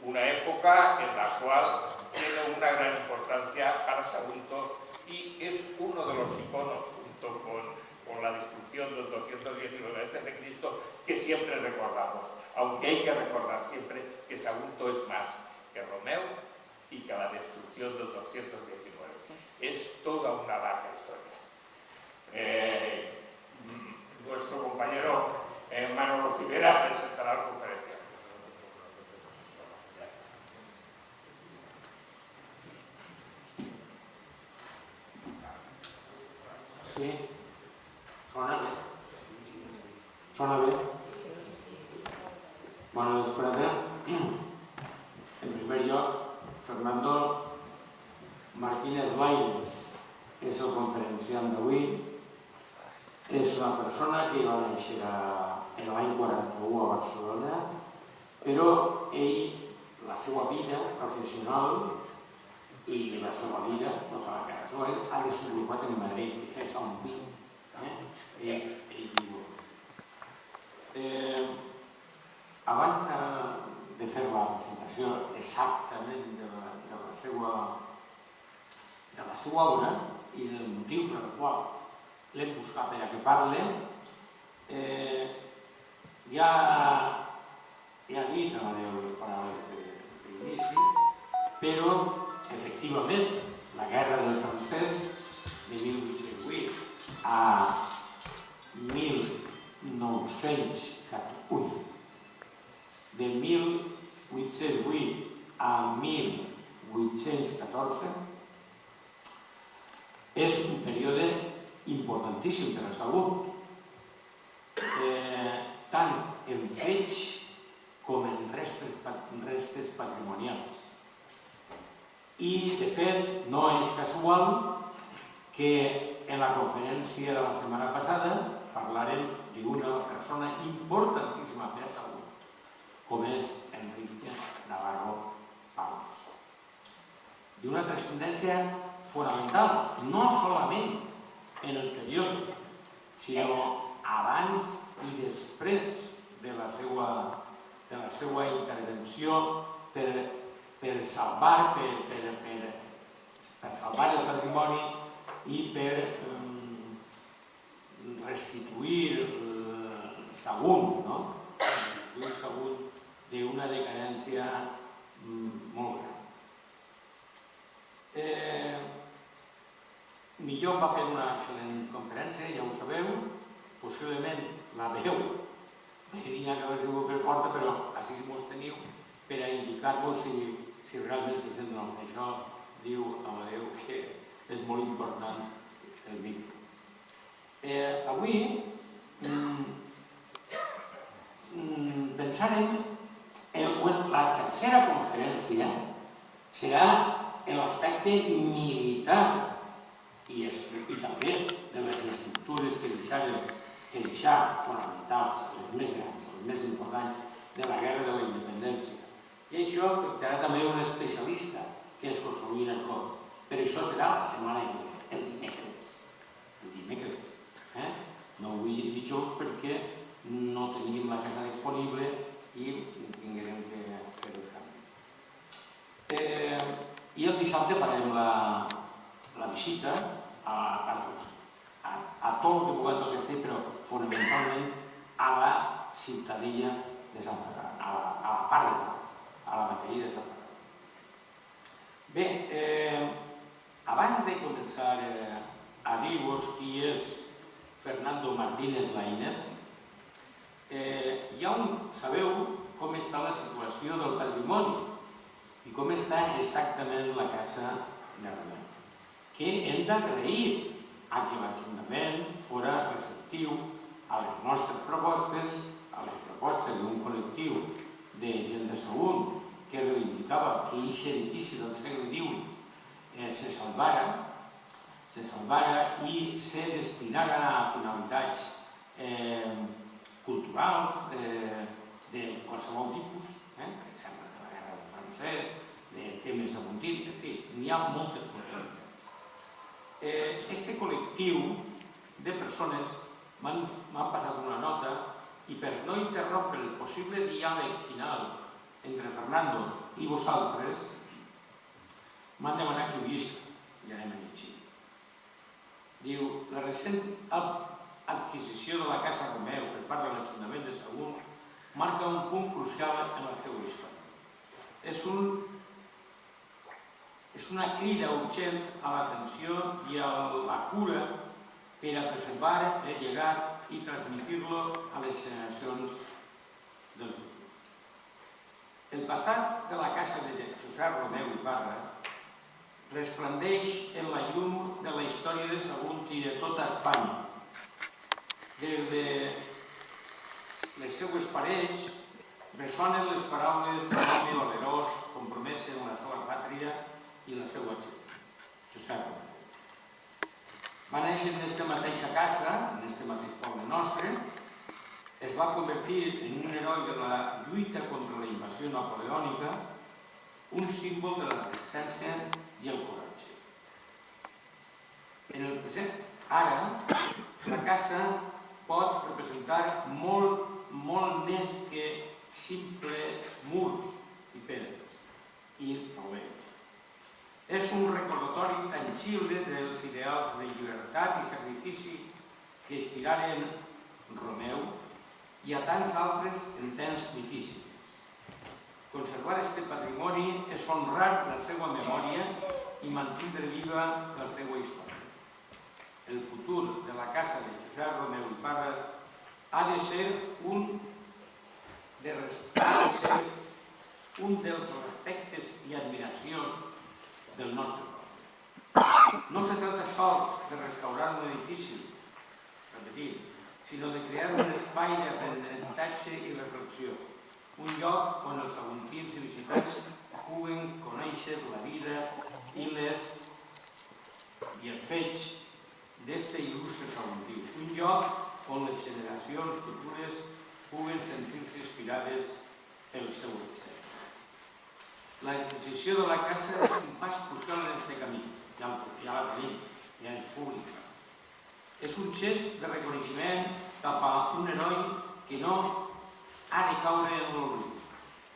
una época en la cual tiene una gran importancia para Sagunto y es uno de los iconos, junto con la destrucción del 219 a.C., que siempre recordamos, aunque hay que recordar siempre que Sagunto es más que Romeo y que la destrucción del 219. Es toda una larga historia. Nuestro compañero Manolo Civera presentará la conferencia. Sí, sona bé. Sona bé. Bueno, espérate. En primer lloc, Fernando Martínez Lainez és el conferenciant d'avui. És una persona que va néixer en l'any 41 a Barcelona, però ell, la seva vida professional i la seva vida, tota la cara seva, ha desenvolupat en Madrid, que és on viu. Ell viu. Abans de fer la presentació exactament de la seva obra i del motiu per el qual l'hem buscat per a que parle, ja he dit les paraules d'inici, però efectivament la guerra del francès de 1808 a 1908, de 1808 a 1814, és un període importantíssim per a Sagunt, tant en fets com en restes patrimonials. I, de fet, no és casual que en la conferència de la setmana passada parlarem d'una persona importantíssima per a Sagunt, com és Enrique Navarro Palos. D'una transcendència fonamental, no solament en el període, sinó abans i després de la seva intervenció per salvar el patrimoni i per restituir Sagunt, restituir Sagunt d'una decadència molt gran. Millor va fer una excel·lent conferència, ja ho sabeu, possiblement la veu tenia que haver sigut més forta, però així m'ho teniu per a indicar-vos si realment se sent o no. Això diu Amadeu que és molt important el micro. Avui pensarem en la tercera conferència serà en l'aspecte militar i també de les estructures que deixar fonamentals, les més grans, les més importants de la guerra de la independència. I això afectarà també un especialista, que és José Luis Arcón. Per això serà la setmana que ve, el dimecres. El dimecres. No ho vull dijous perquè no tenim la casa disponible i tinguem que fer el canvi. I el dissabte farem la visita a tot el que puguem del castell, però fonamentalment a la ciutadella de Sant Ferran, a la part de dalt, a la bateria de Sant Ferran. Bé, abans de començar a dir-vos qui és Fernando Martínez Lainez, ja sabeu com està la situació del patrimoni i com està exactament la casa de Romeu, que hem d'agrair a que l'Ajuntament fora receptiu a les nostres propostes, a les propostes d'un col·lectiu de gent de Sagunt que reivindicava que aquest edifici del segle XIX se salvara i se destinara a finalitats culturals de qualsevol tipus, per exemple, de la guerra del francès, de temes abuntins, en fi, n'hi ha moltes possibilitats. Este col·lectiu de persones m'han passat una nota i per no interrompre el possible diàleg final entre Fernando i vosaltres, m'han demanat que visc, i anem a llegir. Diu, la recent adquisició de la Casa Romeu per part de l'Ajuntament de Sagunt marca un punt crucial en la seva història. És una crida urgent a l'atenció i a la cura per a preservar el llegat i transmitir-lo a les generacions del futur. El passat de la casa de Josep Romeu i Parras resplendeix en la llum de la història de Sagunt i de tota Espanya. Des de les seues parets ressonen les paraules d'un home valerós compromès en la seva pàtria i la seva gent, Josep Romeu. Va néixer en aquesta mateixa casa, en aquest mateix poble nostre, es va convertir en un heroi de la lluita contra la invasió napoleònica, un símbol de la resistència i el coratge. En el present, ara, la casa pot representar molt més que simples murs i pedres i taulells. És un recordatori tangible dels ideals de llibertat i sacrifici que inspiraren Romeu i a tants altres en temps difícils. Conservar aquest patrimoni és honrar la seva memòria i mantenir viva la seva història. El futur de la casa de Josep Romeu i Parras ha de ser un dels respectes i admiració del nostre poble. No se trata sols de restaurar un edifici, sinó de crear un espai d'aprenentatge i reflexió, un lloc on els saguntins i visitants puguen conèixer la vida i els fets d'este il·lustre saguntí, un lloc on les generacions futures puguen sentir-se inspirades pel seu exemple. L'adquisició de la casa és un pas crucial en aquest camí, ja la tenim, ja és pública. És un gest de reconeixement cap a un heroi que no ha de caure en l'oblit.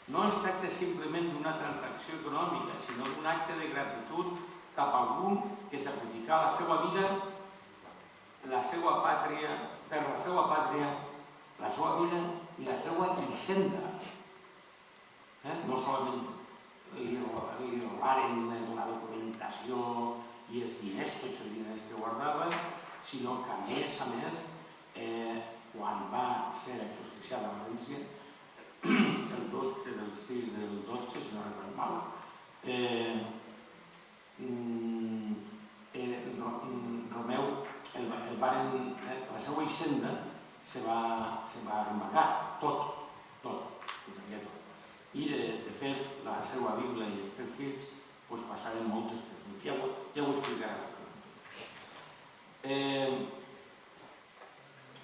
No es tracta simplement d'una transacció econòmica, sinó d'un acte de gratitud cap a algú que sacrificà la seva vida, la seva pàtria, per la seva pàtria, la seva vida i la seva hisenda. No solament li robaren la documentació i els diners, tots els diners que guardava, sinó que a més, quan va ser ajusticiat a València, el 12 del 6 del 12, si no recordo mal, Romeu, la seva hisenda se va embargar, tot. I, de fet, la seva Bíblia i els 3 fills passaren moltes persones. Ja ho explicaràs.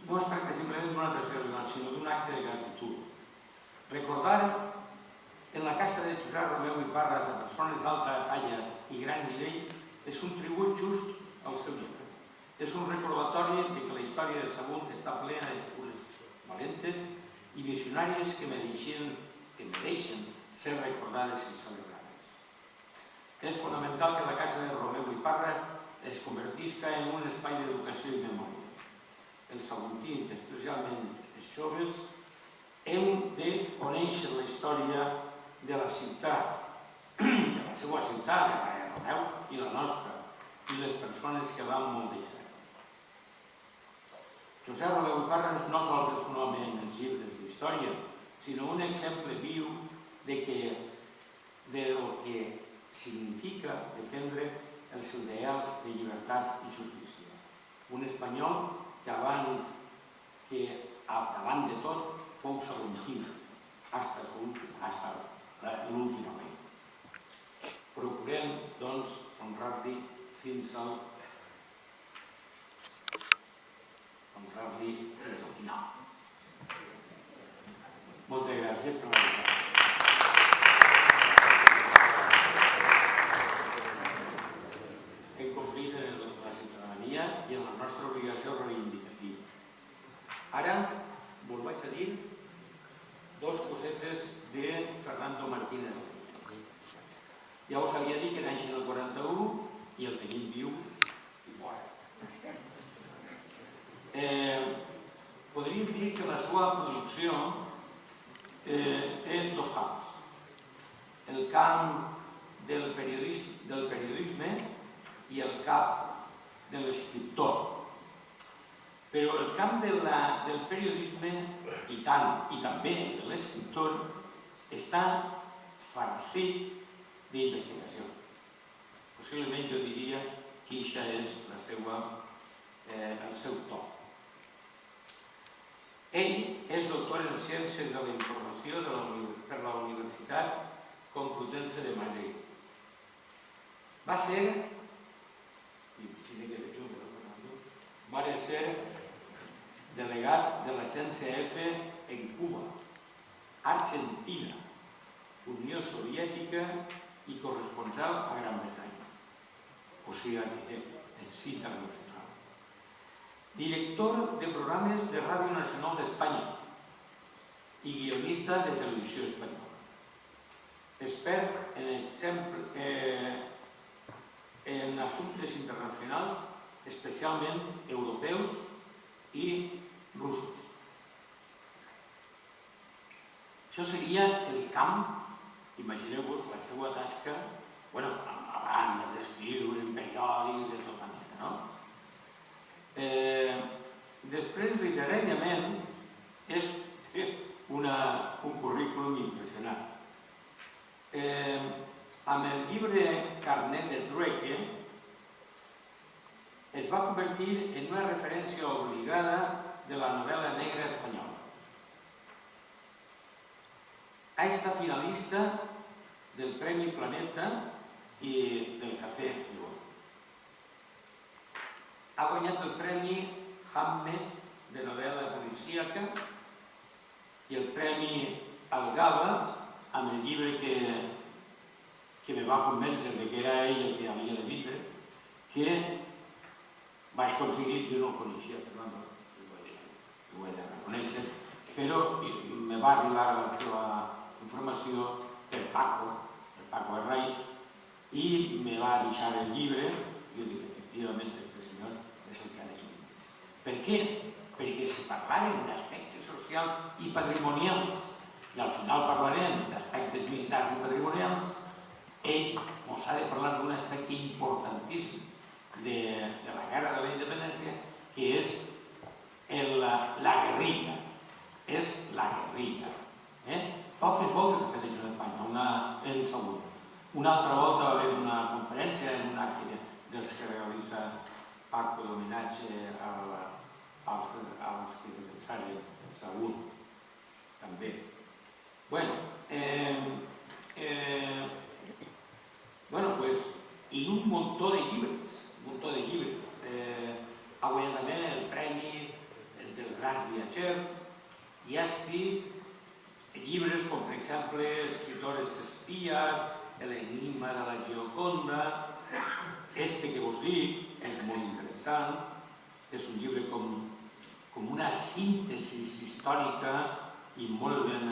No es tracta simplement d'una transacció, sinó d'un acte de gratitud. Recordar en la casa de Josep Romeu i Parras a persones d'alta talla i gran nivell és un tribut just al seu llibre. És un recordatori que la història de Sagunt està plena de figures valentes i visionàries que mereixen ser recordades i celebrades. És fonamental que la casa de Romeu i Parras es convertisca en un espai d'educació i memòria. Els saguntins, especialment els joves, hem de conèixer la història de la ciutat, de la seva ciutat, de la de Romeu i la nostra, i les persones que l'han moldejat. Josep Romeu i Parras no sols és un home en els llibres d'història, sinó un exemple viu del que significa defendre els ideals de llibertat i justícia. Un espanyol que davant de tot fou saguntí, fins a l'última rei. Procurem, doncs, honrar-li fins al final. Moltes gràcies per la visita. Hem complit en la ciutadania i en la nostra obligació reivindicativa. Ara, vos vaig a dir 2 cosetes de Fernando Martínez. Ja us havia dit que naix en el 41 i el tenim viu i fora. Podríem dir que la seva producció té dos camps. El camp del periodisme i el camp de l'escriptor. Però el camp del periodisme i també de l'escriptor està farcit d'investigació. Possiblement jo diria que això és el seu to. Ell és doctor en Ciències de la Informació per la Universitat Complutense de Madrid. Va ser delegat de l'agència EFE en Cuba, Argentina, Unió Soviètica i corresponsal a Gran Bretanya, o sigui, en sí internacional. Director de programes de Ràdio Nacional d'Espanya i guionista de Televisió Espanyola. Expert en assumptes internacionals, especialment europeus i russos. Això seria el camp, imagineu-vos la seva tasca, a banda d'escriure en periòdics, de tota manera, no? Després, literàriament, és un currículum impressionant. Amb el llibre Carnet de Trueque es va convertir en una referència obligada de la novel·la negra espanyola. Ha estat finalista del Premi Planeta i del Cafè León. Ha guanyat el Premi Hamlet de novel·la policíaca i el Premi Algaba amb el llibre que me va convèncer que era ell el que havia de vindre, que vaig aconseguir, jo no el coneixia, Fernando, ho he de reconèixer, però me va arribar la seva informació per Paco Herraiz, i me va deixar el llibre, i jo dic, efectivament, este senyor és el que ha de vindre. Per què? Perquè si parlàvem d'aspectes socials i patrimonials, i al final parlarem d'aspectes militars i patrimonials, ell ens ha de parlar d'un aspecte importantíssim de la guerra de la independència, que és la guerrilla. És la guerrilla. Poques voltes ha fet això en Espanya, en segur. Una altra volta va haver una conferència en un acte dels que realitza Paco d'homenatge als que defensaren Saúl, també. I un muntó de llibres, ha guanyat també el Premi dels Grans Viatgers i ha escrit llibres com, per exemple, Escritores espías, L'enigma de la Gioconda. Este que vos dic és molt interessant, és un llibre com una síntesi històrica i molt ben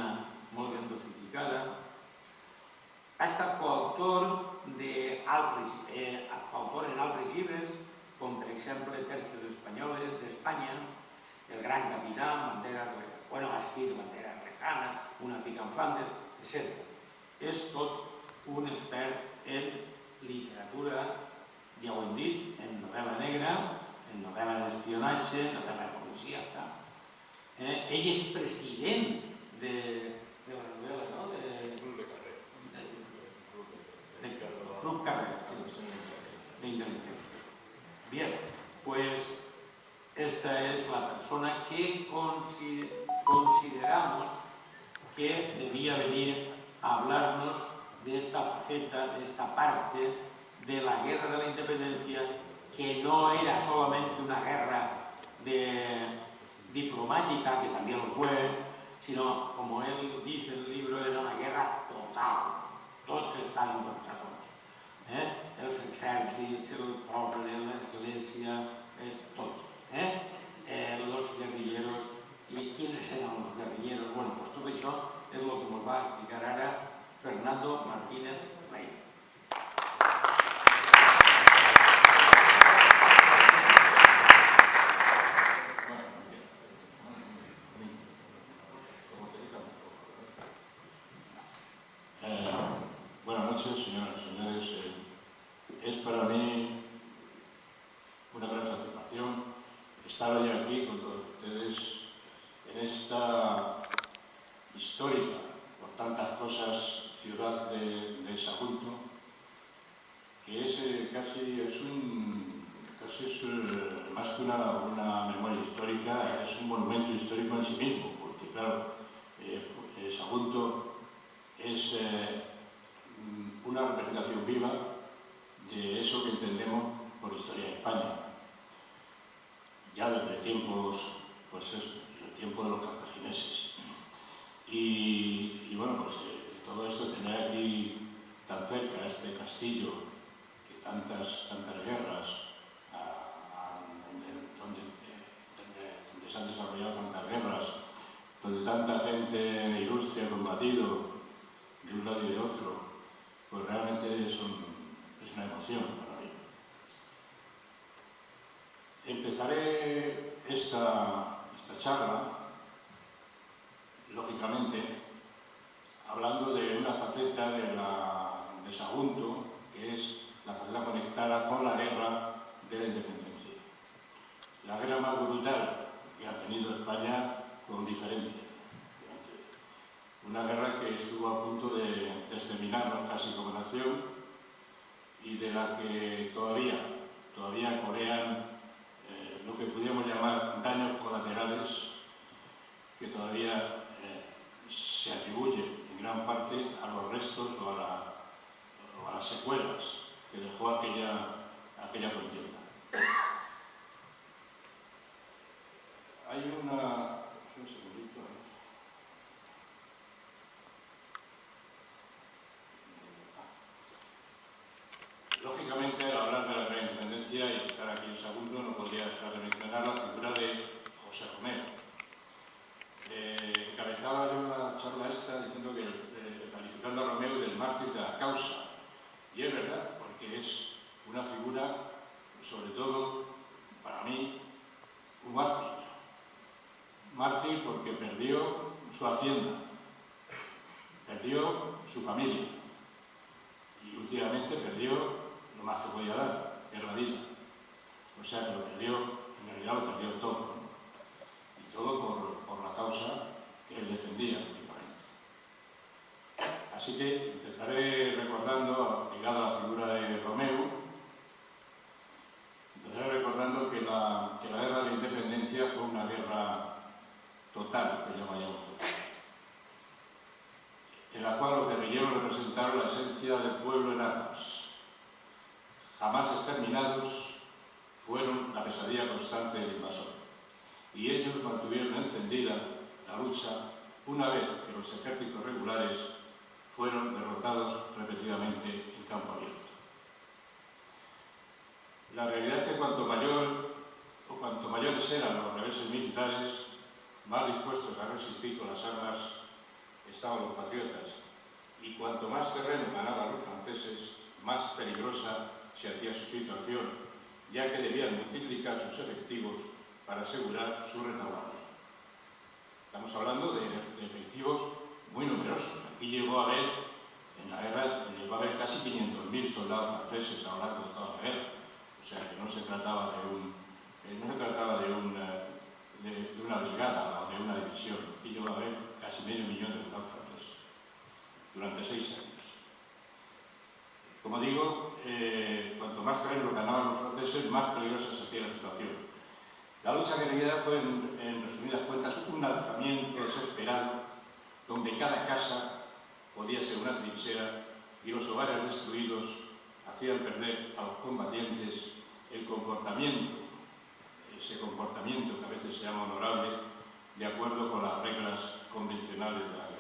dosificada. Ha estat coautor en altres llibres, com per exemple Tercios Españoles d'Espanya, El Gran Capitán, ha escrit Bandera Lejana, Una pica en Flandes, etc. És tot un expert en literatura, ja ho hem dit, en novel·la negra, en novel·la d'espionatge, en novel·la policíaca. Ell és president de la novel·la, no? Club Carrer, d'Intel·ligència. Bien, pues esta es la persona que consideramos que debía venir a hablarnos de esta faceta, de esta parte de la guerra de la independencia, que no era solamente una guerra diplomática, que también lo fue, sino, como él dice en el libro, era una guerra total. Tots estan contra tots. Els exèrcits, el poble, l'església, tot. Los guerrilleros. I quins eren els guerrilleros? Bueno, pues tot això és el que ens va explicar ara Fernando Es para mí una gran satisfacción estar hoy aquí con todos ustedes en esta histórica, por tantas cosas, ciudad de Sagunto, que es casi es más que una memoria histórica, es un monumento histórico en sí mismo, porque claro, Sagunto es una representación viva de eso que entendemos por historia de España. Ya desde tiempos, pues el tiempo de los cartagineses. Y bueno, pues todo esto, tener aquí tan cerca este castillo, que tantas guerras, donde se han desarrollado tantas guerras, donde tanta gente ilustre ha combatido de un lado y de otro, pues realmente es una emoción para mí. Empezaré esta charla, lógicamente, hablando de una faceta de Sagunto, que es la faceta conectada con la guerra de la independencia. La guerra más brutal que ha tenido España con diferencia. Una guerra que estuvo a punto de exterminarnos casi como nación y de la que todavía corean lo que pudiéramos llamar daños colaterales que todavía se atribuyen en gran parte a los restos o a las secuelas que dejó aquella contienda. Hay un segundito. Lógicamente, al hablar de la Gran Independencia y estar aquí en Sagunto, no podría dejar de mencionar la figura de José Romero. Encabezaba yo la charla esta diciendo calificando a Romero del mártir de la causa. Y es verdad, porque es una figura, sobre todo, para mí, un mártir. Mártir porque perdió su hacienda, perdió su familia y últimamente perdió lo más que podía dar, que es la vida. O sea que lo perdió, en realidad lo perdió todo, ¿no? Y todo por la causa que él defendía últimamente. Así que empezaré recordando, ligado a la figura de Romero, que la guerra de la independencia fue una guerra total, que llamaríamos total, en la cual los guerrilleros representaron la esencia del pueblo en armas. Jamás exterminados, fueron la pesadilla constante del invasor. Y ellos mantuvieron encendida la lucha una vez que los ejércitos regulares fueron derrotados repetidamente en campo abierto. La realidad es que cuanto mayores eran los reveses militares, más dispuestos a resistir con las armas estaban los patriotas, y cuanto más terreno ganaban los franceses, más peligrosa se hacía su situación, ya que debían multiplicar sus efectivos para asegurar su retaguardia. Estamos hablando de efectivos muy numerosos. Aquí llegó a haber, en la guerra, casi 500.000 soldados franceses a lo largo de toda la guerra. O sea que no se trataba de una brigada o de una división. Aquí llegó a haber casi 500.000 de soldados franceses durante 6 años. Como digo, cuanto más terreno ganaban los franceses, más peligrosa se hacía la situación. La lucha guerrillera fue, en resumidas cuentas, un alzamiento desesperado, donde cada casa podía ser una trinchera y los hogares destruidos hacían perder a los combatientes el comportamiento, ese comportamiento que a veces se llama honorable, de acuerdo con las reglas convencionales de la guerra.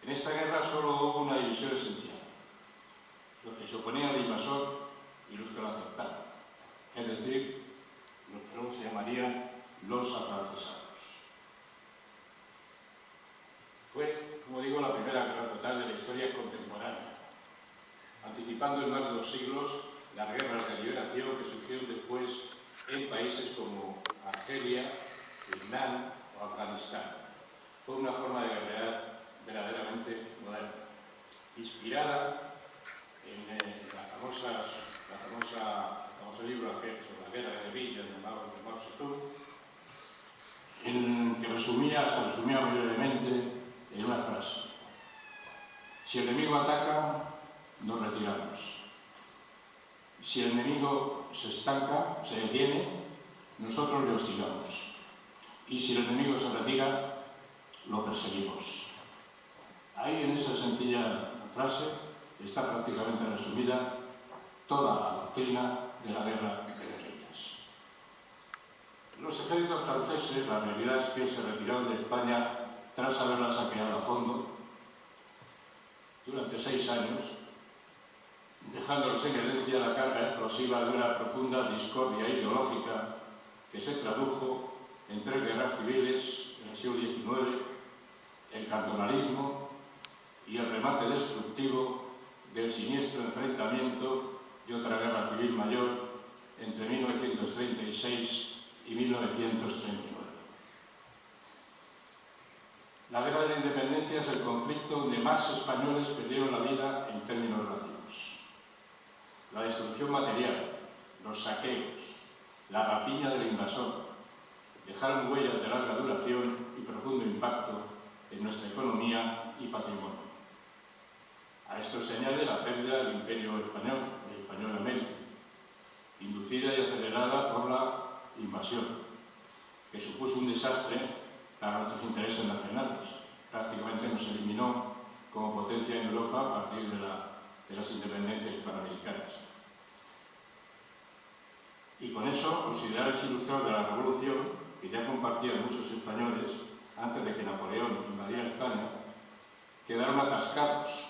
En esta guerra solo hubo una división esencial: los que se oponían al invasor y los que lo aceptaban, es decir, los que luego se llamarían los afrancesados. Fue, como digo, la primera guerra total de la historia contemporánea, anticipando en más de 2 siglos las guerras de liberación que surgieron después en países como Argelia, Vietnam o Afganistán. Fue una forma de guerrear verdaderamente moderna, inspirada en Si el enemigo ataca, nos retiramos. Si el enemigo se estanca, se detiene, nosotros le hostigamos. Y si el enemigo se retira, lo perseguimos. Ahí, en esa sencilla frase, está prácticamente resumida toda la doctrina de la guerra de guerrillas. Los ejércitos franceses, la realidad es que se retiraron de España tras haberla saqueado a fondo durante 6 años, dejándolos en herencia la carga explosiva de una profunda discordia ideológica que se tradujo en 3 guerras civiles en el siglo XIX, el cantonalismo y el remate destructivo del siniestro enfrentamiento de otra guerra civil mayor entre 1936 y 1939. La guerra de la independencia es el conflicto donde más españoles perdieron la vida en términos relativos. La destrucción material, los saqueos, la rapiña del invasor dejaron huellas de larga duración y profundo impacto en nuestra economía y patrimonio. A esto se añade la pérdida del Imperio Español, el Español América, inducida y acelerada por la invasión, que supuso un desastre para nuestros intereses nacionales. Prácticamente nos eliminó como potencia en Europa a partir de las independencias hispanoamericanas. Y con eso, los ideales ilustrados de la Revolución, que ya compartían muchos españoles antes de que Napoleón invadiera España, quedaron atascados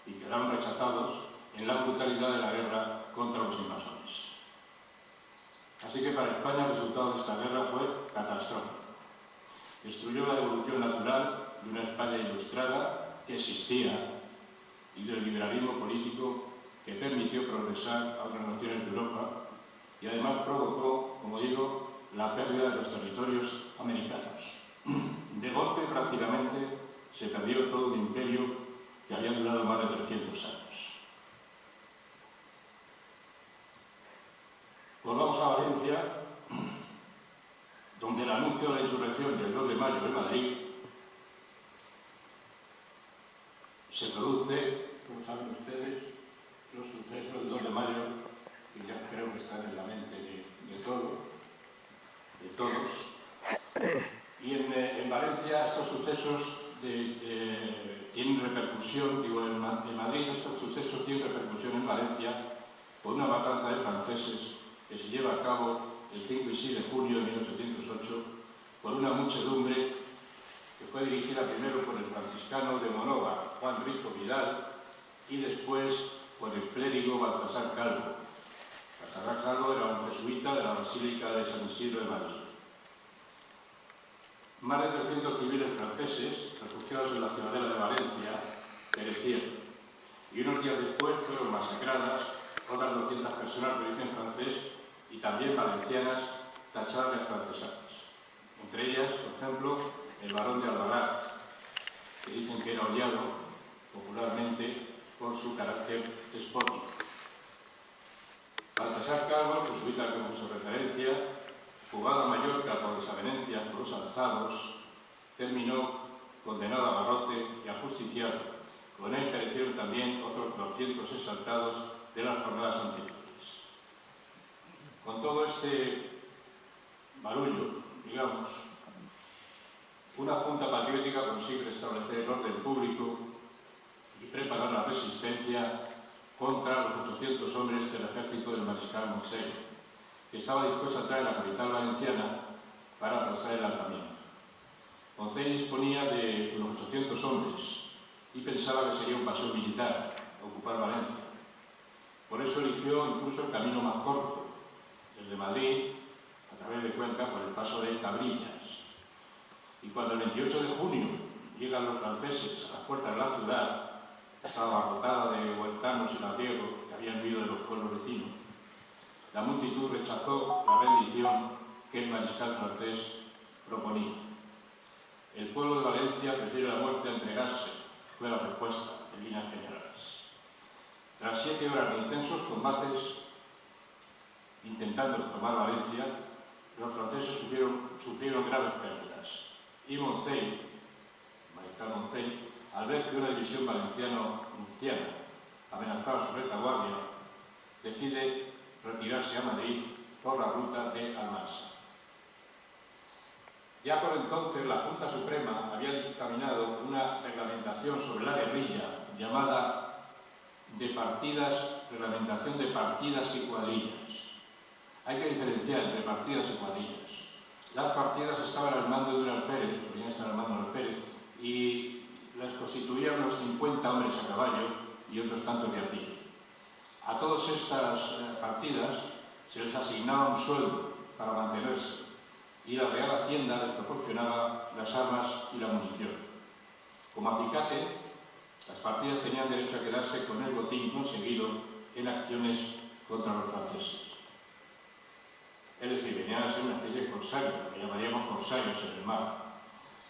y quedaron rechazados en la brutalidad de la guerra contra los invasores. Así que para España el resultado de esta guerra fue catastrófico. Destruyó la evolución natural de una España ilustrada que existía y del liberalismo político que permitió progresar a otras naciones de Europa y además provocó, como digo, la pérdida de los territorios americanos. De golpe, prácticamente, se perdió todo un imperio que había durado más de 300 años. Volvamos a Valencia, donde el anuncio de la insurrección del 2 de mayo de Madrid se produce, como saben ustedes, los sucesos del 2 de mayo, que ya creo que están en la mente de todos. Y en Valencia estos sucesos tienen repercusión, en Madrid estos sucesos tienen repercusión en Valencia por una matanza de franceses que se lleva a cabo el 5 y 6 de junio de 1808 por una muchedumbre que fue dirigida primero por el franciscano de Monóvar, Juan Rico Vidal, y después por el clérigo Baltasar Calvo. Baltasar Calvo era un jesuita de la Basílica de San Isidro de Madrid. Más de 300 civiles franceses, refugiados en la ciudadela de Valencia, perecieron, y unos días después fueron masacradas otras 200 personas de origen francés y también valencianas tachadas de afrancesadas. Entre ellas, por ejemplo, el barón de Albalat, que dicen que era odiado popularmente por su carácter despótico. Baltasar Calvo, jesuita que hemos hecho referencia, fugado a Mallorca por desavenencias por los alzados, terminó condenado a garrote y ajusticiado. Con él perecieron también otros 200 exaltados de las jornadas anteriores. Con todo este barullo, digamos, una junta patriótica consigue restablecer el orden público y preparar la resistencia contra los 800 hombres del ejército del mariscal Moncey, que estaba dispuesto a entrar en la capital valenciana para aplastar el alzamiento. Moncey disponía de unos 800 hombres y pensaba que sería un paseo militar ocupar Valencia. Por eso eligió incluso el camino más corto, desde Madrid, a través de Cuenca, por el paso de Cabrillas. Y cuando el 28 de junio llegan los franceses a las puertas de la ciudad, estaba abarrotada de huertanos y labriegos que habían huido de los pueblos vecinos, la multitud rechazó la rendición que el mariscal francés proponía. El pueblo de Valencia prefiere la muerte a entregarse, fue la respuesta en líneas generales. Tras 7 horas de intensos combates, intentando tomar Valencia, los franceses sufrieron graves pérdidas. Y Moncey, el mariscal Moncey, al ver que una división valenciano-murciana amenazaba su retaguardia, decide retirarse a Madrid por la ruta de Almansa. Ya por entonces la Junta Suprema había dictaminado una reglamentación sobre la guerrilla llamada reglamentación de partidas y cuadrillas. Hay que diferenciar entre partidas y cuadrillas. Las partidas estaban al mando de un alférez, podían estar al mando de un alférez, y las constituían unos 50 hombres a caballo y otros tantos de a pie. A todas estas partidas se les asignaba un sueldo para mantenerse y la Real Hacienda les proporcionaba las armas y la munición. Como acicate, las partidas tenían derecho a quedarse con el botín conseguido en acciones contra los franceses. Es decir, venían a ser una especie de corsarios, que llamaríamos corsarios en el mar.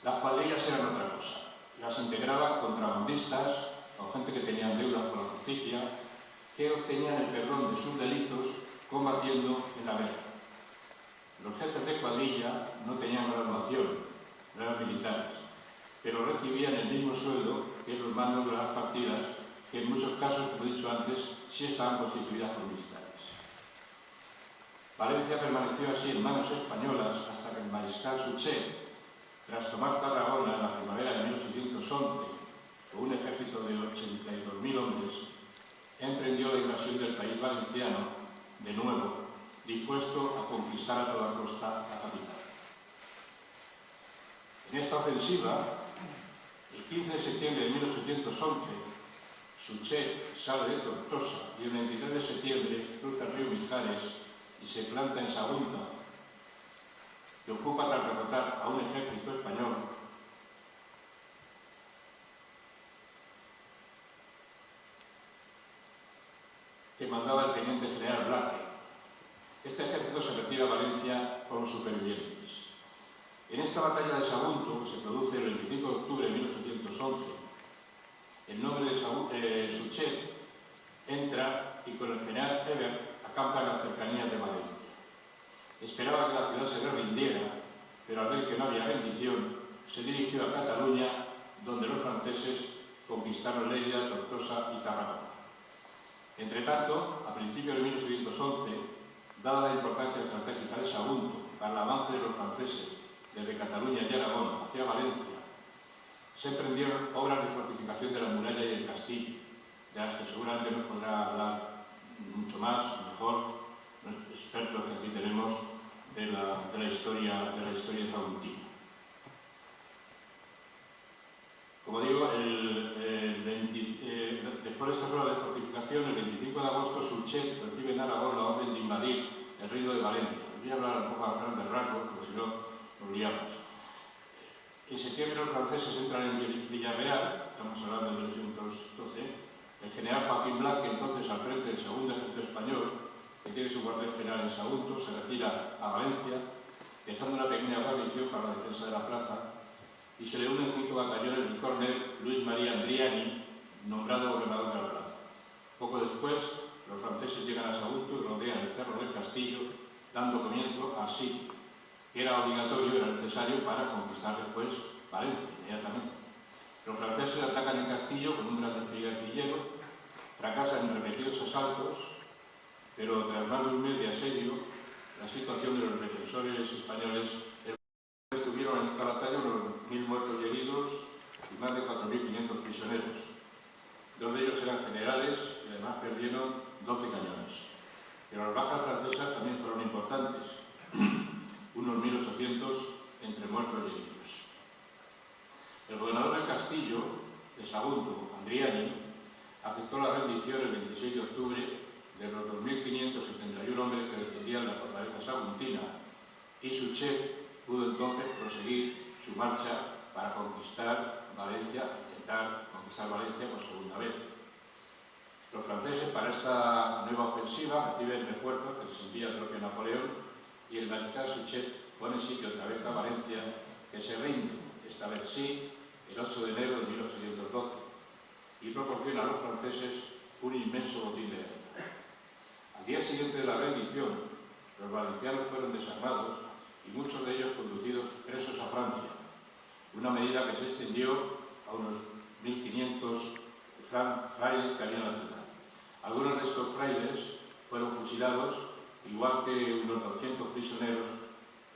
Las cuadrillas eran otra cosa. Las integraban contrabandistas o gente que tenían deudas con la justicia, que obtenían el perdón de sus delitos combatiendo en la guerra. Los jefes de cuadrilla no tenían graduación, no eran militares, pero recibían el mismo sueldo que los mandos de las partidas, que en muchos casos, como he dicho antes, sí estaban constituidas por militares. Valencia permaneció así en manos españolas hasta que el mariscal Suchet, tras tomar Tarragona en la primavera de 1811, con un ejército de 82.000 hombres, emprendió la invasión del país valenciano, de nuevo, dispuesto a conquistar a toda costa la capital. En esta ofensiva, el 15 de septiembre de 1811, Suchet sale de Tortosa y el 23 de septiembre cruza el río Mijares y se planta en Sagunta, que ocupa tras derrotar a un ejército español que mandaba el teniente general Blake. Este ejército se retira a Valencia con los supervivientes. En esta batalla de Sagunto, que se produce el 25 de octubre de 1811, el nombre de Suchet entra y con el general Hebert acampa en las cercanías de Valencia. Esperaba que la ciudad se rindiera, pero al ver que no había rendición, se dirigió a Cataluña, donde los franceses conquistaron Lérida, Tortosa y Tarragona. Entretanto, a principios de 1811, dada la importancia estratégica de Sagunto para el avance de los franceses desde Cataluña y Aragón hacia Valencia, se emprendieron obras de fortificación de la muralla y el castillo, de las que seguramente nos podrá hablar mucho más, mejor, los expertos que aquí tenemos de la historia saguntina. Como digo, después de estas obras de fortificación, el 25 de agosto, Suchet recibe en Aragón la orden de invadir el reino de Valencia. Voy a hablar un poco a grandes rasgos, porque si no, nos liamos. En septiembre los franceses entran en Villarreal, estamos hablando de 1812, el general Joaquín Blanc, entonces al frente del segundo ejército español, que tiene su cuartel general en Sagunto, se retira a Valencia, dejando una pequeña guarnición para la defensa de la plaza, y se le unen 5 batallones del coronel Luis María Andriani, nombrado gobernador de la plaza. Poco después, los franceses llegan a Sagunto y rodean el cerro del castillo, dando comienzo al sitio, que era obligatorio, era necesario para conquistar después Valencia, inmediatamente. Los franceses atacan el castillo con un gran despliegue artillero, fracasan en repetidos asaltos, pero tras más de un mes de asedio, la situación de los defensores españoles estuvieron en esta batalla unos 1.000 muertos y heridos y más de 4.500 prisioneros. 2 de ellos eran generales y además perdieron 12 cañones. Pero las bajas francesas también fueron importantes, unos 1.800 entre muertos y heridos. El gobernador del castillo, de Sagunto, Andriani, aceptó la rendición el 26 de octubre de los 2.571 hombres que defendían la fortaleza saguntina, y Suchet pudo entonces proseguir su marcha para conquistar Valencia, intentar conquistar Valencia por segunda vez. Los franceses para esta nueva ofensiva reciben refuerzos que les envía el propio Napoleón, y el mariscal Suchet pone sitio otra vez a Valencia, que se rinde, esta vez sí, el 8 de enero de 1812, y proporciona a los franceses un inmenso botín de guerra. Al día siguiente de la rendición, los valencianos fueron desarmados y muchos de ellos conducidos presos a Francia, una medida que se extendió a unos 1.500 frailes que había en la ciudad. Algunos de estos frailes fueron fusilados, igual que unos 200 prisioneros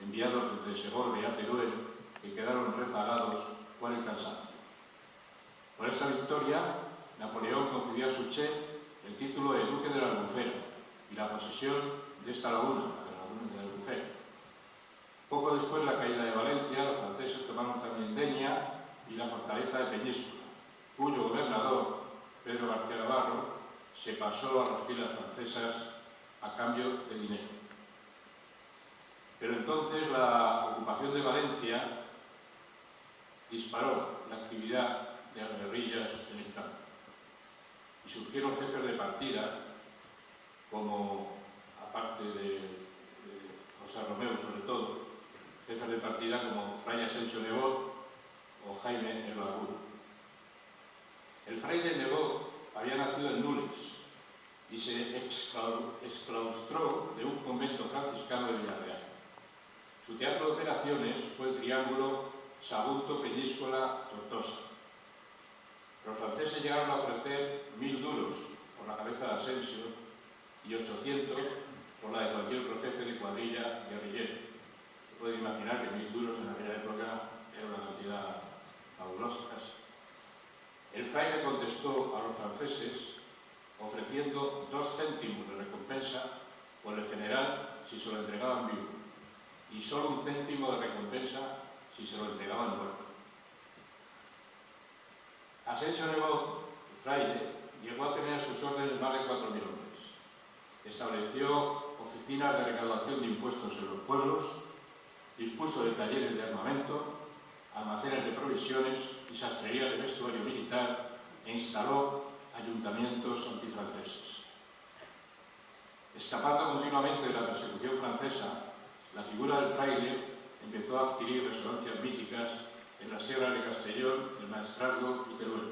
enviados desde Segorbe a Teruel, que quedaron rezagados por el cansancio. Por esa victoria, Napoleón concedió a Suchet el título de Duque de la Albufera y la posesión de esta laguna, de la laguna de la Albufera. Poco después de la caída de Valencia, los franceses tomaron también Denia y la fortaleza de Peñíscola, cuyo gobernador, Pedro García Navarro, se pasó a las filas francesas a cambio de dinero. Pero entonces la ocupación de Valencia disparó la actividad de las guerrillas en el campo y surgieron jefes de partida como, aparte de José Romeu sobre todo, jefes de partida como Fray Asensio Nebot o Jaime el Lagur. El fraile Nebot había nacido en Nules y se exclaustró de un convento franciscano de Villarreal. Su teatro de operaciones fue el triángulo Sagunto-Peñíscola-Tortosa. Los franceses llegaron a ofrecer 1.000 duros por la cabeza de Asensio y 800 por la de cualquier otro jefe de cuadrilla guerrillero. Se puede imaginar que 1.000 duros en aquella época era una cantidad fabulosa. El fraile contestó a los franceses ofreciendo 2 céntimos de recompensa por el general si se lo entregaban vivo y solo 1 céntimo de recompensa si se lo entregaban muerto. Asensio Nebot, el fraile, llegó a tener a sus órdenes más de 4.000 hombres. Estableció oficinas de recaudación de impuestos en los pueblos, dispuso de talleres de armamento, almacenes de provisiones y sastrerías de vestuario militar e instaló ayuntamientos antifranceses. Escapando continuamente de la persecución francesa, la figura del fraile empezó a adquirir resonancias míticas en las sierras de Castellón, el Maestrazgo y Teruel.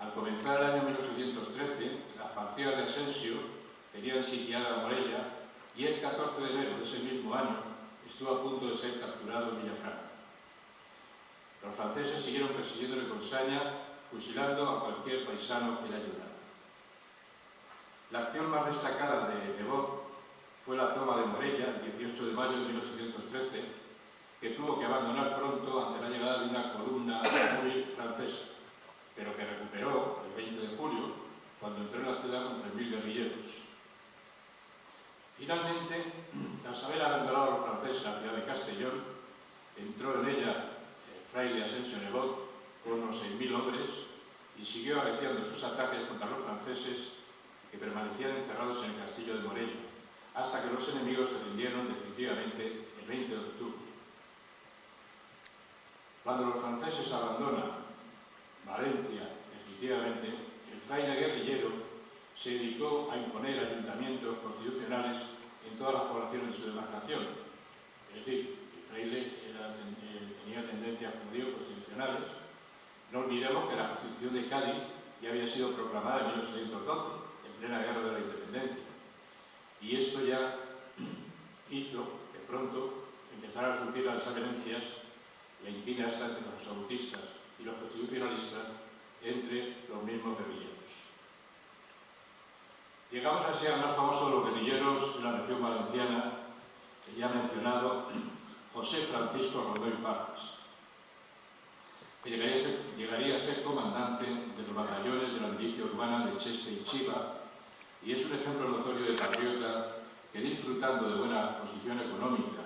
Al comenzar el año 1813, las partidas de Asensio tenían sitiada Morella y el 14 de enero de ese mismo año estuvo a punto de ser capturado en Villafranca. Los franceses siguieron persiguiéndole con saña, fusilando a cualquier paisano que le ayudara. La acción más destacada de Nebot fue la toma de Morella el 18 de mayo de 1813, que tuvo que abandonar pronto ante la llegada de una columna móvil francesa, pero que recuperó el 20 de julio, cuando entró en la ciudad con 3.000 guerrilleros. Finalmente, tras haber abandonado a los franceses la ciudad de Castellón, entró en ella el fraile Asensio Nebot con unos 6.000 hombres y siguió arreciando sus ataques contra los franceses que permanecían encerrados en el castillo de Morella, hasta que los enemigos se rindieron definitivamente el 20 de octubre. Cuando los franceses abandonan Valencia definitivamente, el fraile guerrillero se dedicó a imponer ayuntamientos constitucionales en todas las poblaciones de su demarcación. Es decir, el fraile tenía tendencias, como digo, constitucionales. No olvidemos que la Constitución de Cádiz ya había sido proclamada en 1812, en plena guerra de la independencia. Y esto ya hizo que pronto empezaran a surgir las desavenencias, la inquina esta entre los absolutistas y los constitucionalistas, entre los mismos guerrilleros. Llegamos así al más famoso de los guerrilleros de la región valenciana, el ya mencionado José Francisco Romeu y Parras, que llegaría a ser comandante de los batallones de la milicia urbana de Cheste y Chiva, y es un ejemplo notorio de patriota que, disfrutando de buena posición económica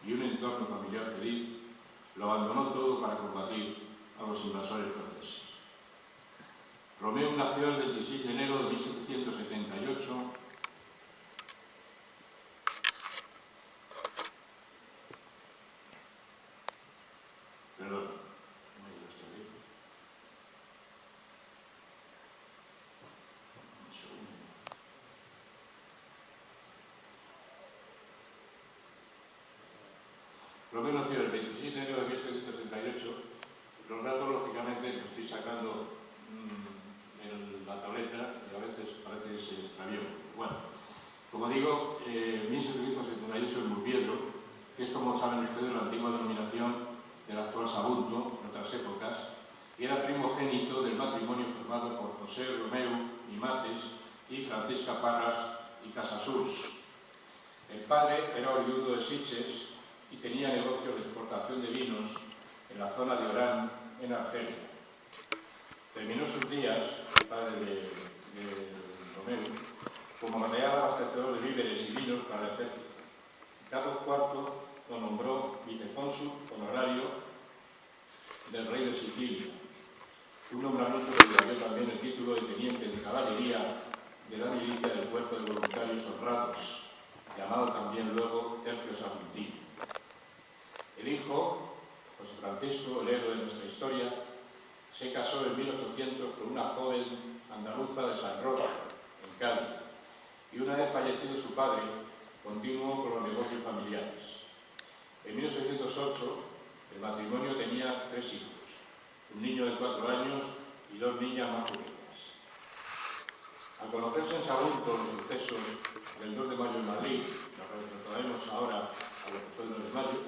y un entorno familiar feliz, lo abandonó todo para combatir a los invasores franceses. Romeu nació el 26 de enero de 1778 Romeu nació el 26 de enero de 1778. Los datos, lógicamente, los estoy sacando en la tableta y a veces parece que se extravió. Bueno, como digo, 1778 es Murviedro, que es, como saben ustedes, la antigua denominación del actual Sagunto en otras épocas, y era primogénito del matrimonio formado por José Romeu y Mates y Francisca Parras y Casasús. El padre era oriundo de Sitges y tenía negocios de exportación de vinos en la zona de Orán, en Argelia. Terminó sus días, el padre de Romeu, como real abastecedor de víveres y vinos para el ejército. Carlos IV lo nombró vicecónsul honorario del rey de Sicilia, un nombramiento que le dio también el título de teniente de caballería de la milicia del Cuerpo de Voluntarios Honrados, llamado también luego Tercio Saguntino. El hijo, José Francisco, el héroe de nuestra historia, se casó en 1800 con una joven andaluza de San Roque, en Cádiz, y una vez fallecido su padre, continuó con los negocios familiares. En 1808, el matrimonio tenía 3 hijos, un niño de 4 años y 2 niñas más pequeñas. Al conocerse en Sagunto los sucesos del 2 de mayo en Madrid, nos retrotraemos ahora a lo que fue el 2 de mayo,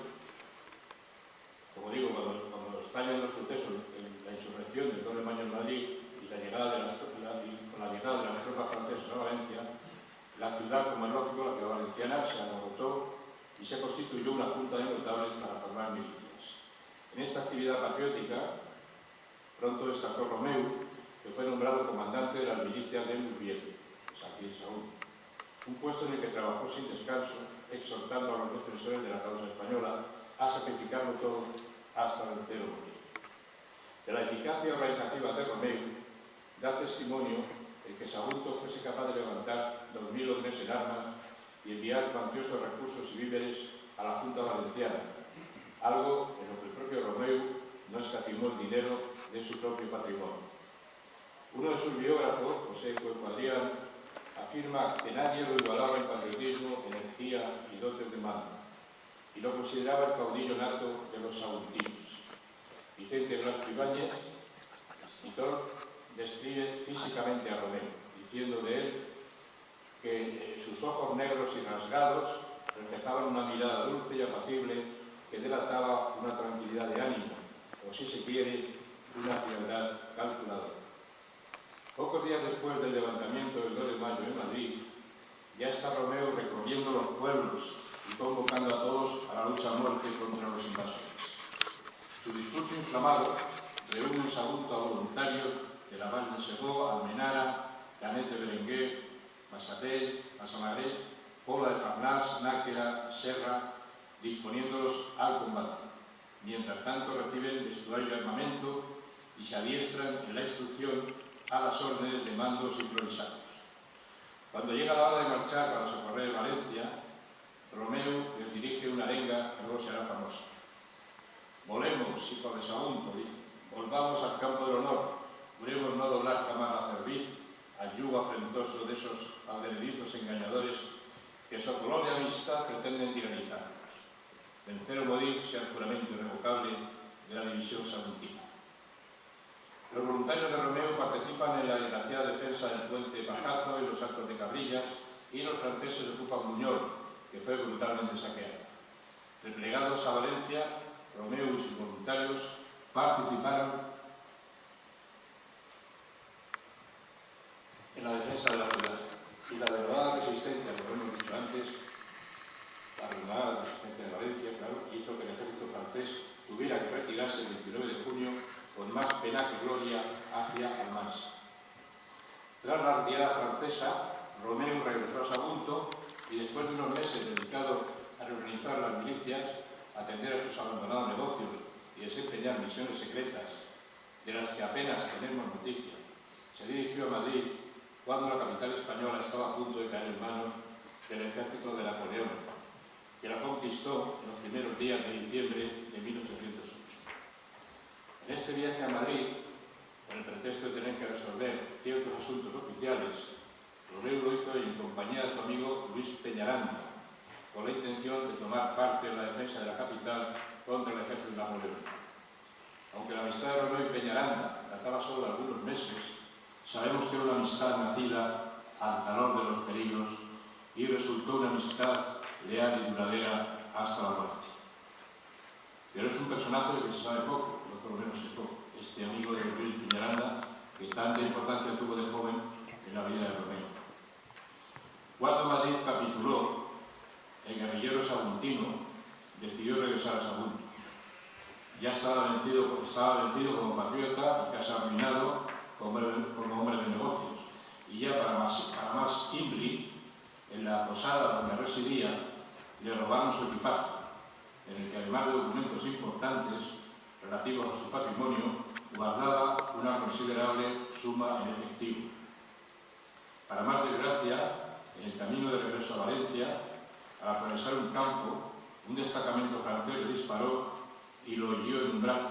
como digo, cuando estallan los sucesos, la insurrección del 2 de mayo en Madrid y con la llegada de las tropas francesas a Valencia, la ciudad, como es lógico, la ciudad valenciana, se agotó y se constituyó una junta de notables para formar milicias. En esta actividad patriótica, pronto destacó Romeu, que fue nombrado comandante de las milicias de Murviel, aquí en Sagunto, un puesto en el que trabajó sin descanso, exhortando a los defensores de la causa española a sacrificarlo todo hasta vencer o morir. De la eficacia organizativa de Romeu da testimonio el que Sagunto fuese capaz de levantar 2.000 hombres en armas y enviar cuantiosos recursos y víveres a la Junta Valenciana, algo en lo que el propio Romeu no escatimó el dinero de su propio patrimonio. Uno de sus biógrafos, José Cuadrián, afirma que nadie lo igualaba en patriotismo, energía y dotes de mando, y lo consideraba el caudillo nato de los saguntinos. Vicente Blasco Ibáñez, escritor, describe físicamente a Romeu, diciendo de él que sus ojos negros y rasgados reflejaban una mirada dulce y apacible que delataba una tranquilidad de ánimo, o si se quiere, una frialdad calculadora. Pocos días después del levantamiento del 2 de mayo en Madrid, ya está Romeu recorriendo los pueblos y convocando a todos a la lucha a muerte contra los invasores. Su discurso inflamado reúne en Sagunto a voluntarios de la Val de Segó, Almenara, Canet de Berenguer, Massatel, Massamaré, Pola de Farnals, Náquera, Serra, disponiéndolos al combate. Mientras tanto reciben vestuario y armamento y se adiestran en la instrucción a las órdenes de mandos improvisados. Cuando llega la hora de marchar para socorrer Valencia, Romeu les dirige una arenga que luego será famosa. Volemos, hijos de Sagunto, dice, volvamos al campo del honor, juremos no doblar jamás la cerviz al yugo afrentoso de esos advenedizos engañadores que su color de amistad pretenden tiranizarnos. Vencer o morir sea el juramento irrevocable de la división saguntina. Los voluntarios de Romeu participan en la desgraciada defensa del puente Pajazo y los Altos de Cabrillas, y los franceses ocupan Buñol, que fue brutalmente saqueada. Replegados a Valencia, Romeu y sus voluntarios participaron en la defensa de la ciudad. Y la derrota resistencia, como hemos dicho antes, la arruinada resistencia de Valencia, claro, hizo que el ejército francés tuviera que retirarse el 29 de junio con más pena que gloria hacia Almansa. Tras la retirada francesa, Romeu regresó a Sagunto y después de unos meses dedicado a reorganizar las milicias, atender a sus abandonados negocios y desempeñar misiones secretas de las que apenas tenemos noticia, se dirigió a Madrid cuando la capital española estaba a punto de caer en manos del ejército de Napoleón, que la conquistó en los primeros días de diciembre de 1808. En este viaje a Madrid, con el pretexto de tener que resolver ciertos asuntos oficiales, Romeu lo hizo en compañía de su amigo Luis Peñaranda, con la intención de tomar parte en la defensa de la capital contra el ejército de Napoleón. Aunque la amistad de Romeu y Peñaranda databa solo de algunos meses, sabemos que era una amistad nacida al calor de los peligros y resultó una amistad leal y duradera hasta la muerte. Pero es un personaje del que se sabe poco, por lo menos sé poco. este amigo de Luis Peñaranda, que tanta importancia tuvo de joven en la vida de Romeu. Cuando Madrid capituló, el guerrillero saguntino decidió regresar a Sagunto. Ya estaba vencido como patriota y casi arruinado como hombre de negocios. Y ya para más Imbri, en la posada donde residía, le robaron su equipaje, en el que además de documentos importantes relativos a su patrimonio, guardaba una considerable suma en efectivo. Para más desgracia, en el camino de regreso a Valencia, al atravesar un campo, un destacamento francés le disparó y lo hirió en un brazo,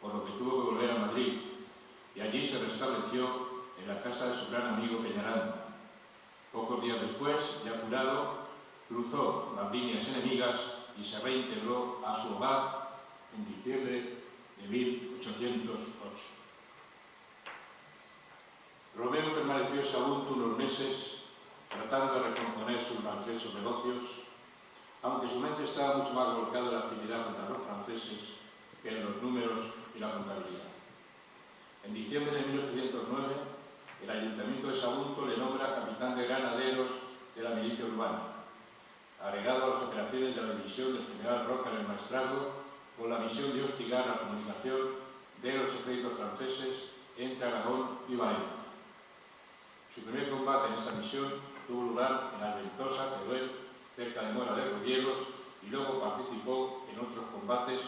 por lo que tuvo que volver a Madrid, y allí se restableció en la casa de su gran amigo Peñaranda. Pocos días después, ya curado, cruzó las líneas enemigas y se reintegró a su hogar en diciembre de 1808. Romeu permaneció en Sagunto unos meses tratando de recomponer sus maltrechos negocios, aunque su mente estaba mucho más volcada en la actividad contra los franceses que en los números y la contabilidad. En diciembre de 1809, el Ayuntamiento de Sagunto le nombra capitán de granaderos de la milicia urbana, agregado a las operaciones de la división del general Roca en el Maestrazgo, con la misión de hostigar la comunicación de los ejércitos franceses entre Aragón y Valencia. Su primer combate en esta misión tuvo lugar en Alventosa, Teruel, cerca de Mora de Rodielos, y luego participó en otros combates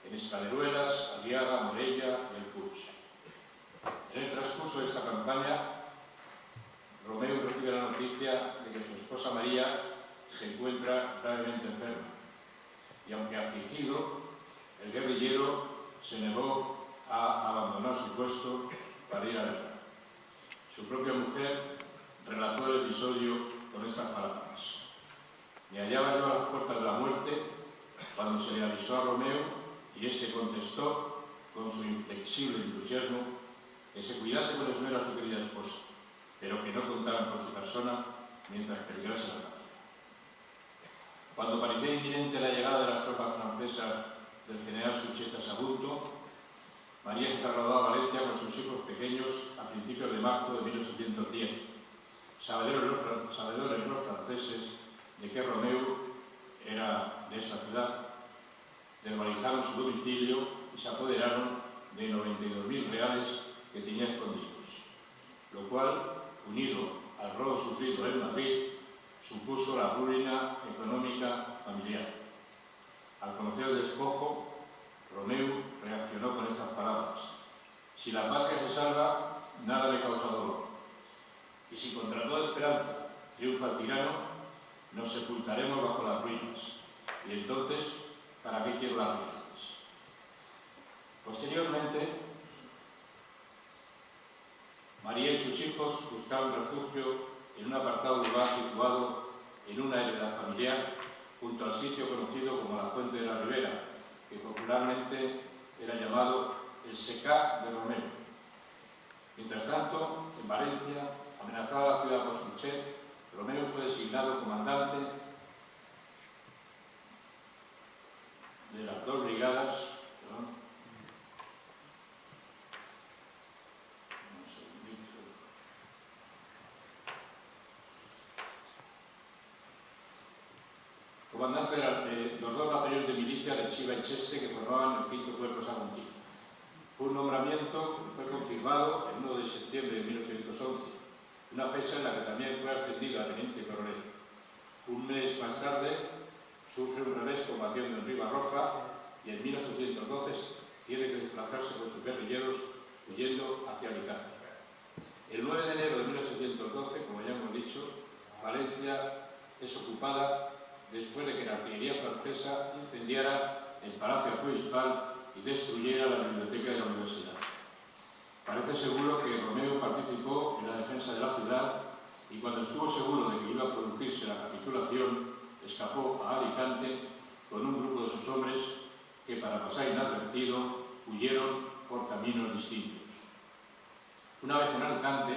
en Escaleruelas, Aliaga, Morella y El Puig. En el transcurso de esta campaña, Romeu recibe la noticia de que su esposa María se encuentra gravemente enferma, y aunque afligido, el guerrillero se negó a abandonar su puesto para ir a verla. Su propia mujer relató el episodio con estas palabras: me hallaba yo a las puertas de la muerte cuando se le avisó a Romeu y éste contestó con su inflexible entusiasmo que se cuidase con esmero a su querida esposa, pero que no contaran con su persona mientras peligrase la patria. Cuando parecía inminente la llegada de las tropas francesas del general Suchet a Sagunto, María se trasladó a Valencia con sus hijos pequeños a principios de marzo de 1810. Sabedores los franceses de que Romeu era de esta ciudad, desvalijaron su domicilio y se apoderaron de 92.000 reales que tenía escondidos, lo cual, unido al robo sufrido en Madrid, supuso la ruina económica familiar. Al conocer el despojo, Romeu reaccionó con estas palabras: si la patria se salva, nada me causa dolor, y si contra toda esperanza triunfa el tirano, nos sepultaremos bajo las ruinas, y entonces, ¿para qué quiero las riquezas? Posteriormente, María y sus hijos buscaron refugio en un apartado lugar situado en una heredad familiar junto al sitio conocido como la Fuente de la Ribera, que popularmente era llamado el Secà de Romeu. Mientras tanto, en Valencia, amenazada la ciudad por Suchet, Romeu fue designado comandante de las dos brigadas, comandante de los dos batallones de milicia de Chiva y Cheste que formaban el 5º Cuerpo Saguntino. Fue un nombramiento que fue confirmado el 1 de septiembre de 1811, una fecha en la que también fue ascendido a teniente coronel. Un mes más tarde sufre un revés combatiendo en Ribarroja y en 1812 tiene que desplazarse con sus guerrilleros huyendo hacia Alicante. El 9 de enero de 1812, como ya hemos dicho, Valencia es ocupada después de que la artillería francesa incendiara el Palacio Arzobispal y destruyera la biblioteca de la universidad. Parece seguro que Romeu participó en la defensa de la ciudad y cuando estuvo seguro de que iba a producirse la capitulación, escapó a Alicante con un grupo de sus hombres que, para pasar inadvertido, huyeron por caminos distintos. Una vez en Alicante,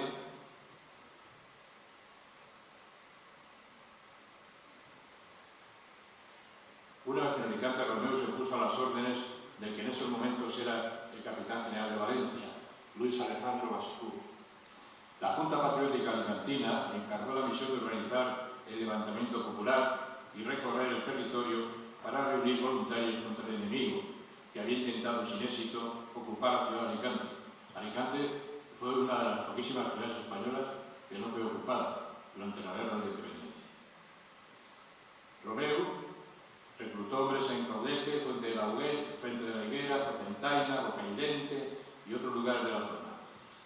Romeu se opuso a las órdenes del que en esos momentos era el capitán general de Valencia, Luis Alejandro Bascú. La Junta Patriótica Alicantina encargó la misión de organizar el levantamiento popular y recorrer el territorio para reunir voluntarios contra el enemigo, que había intentado sin éxito ocupar la ciudad de Alicante. Alicante fue una de las poquísimas ciudades españolas que no fue ocupada durante la Guerra de Independencia. Romeu reclutó hombres en Caudete, Fuente de la Fuente de la Higuera, Placentaina, Bocairente y otros lugares de la zona.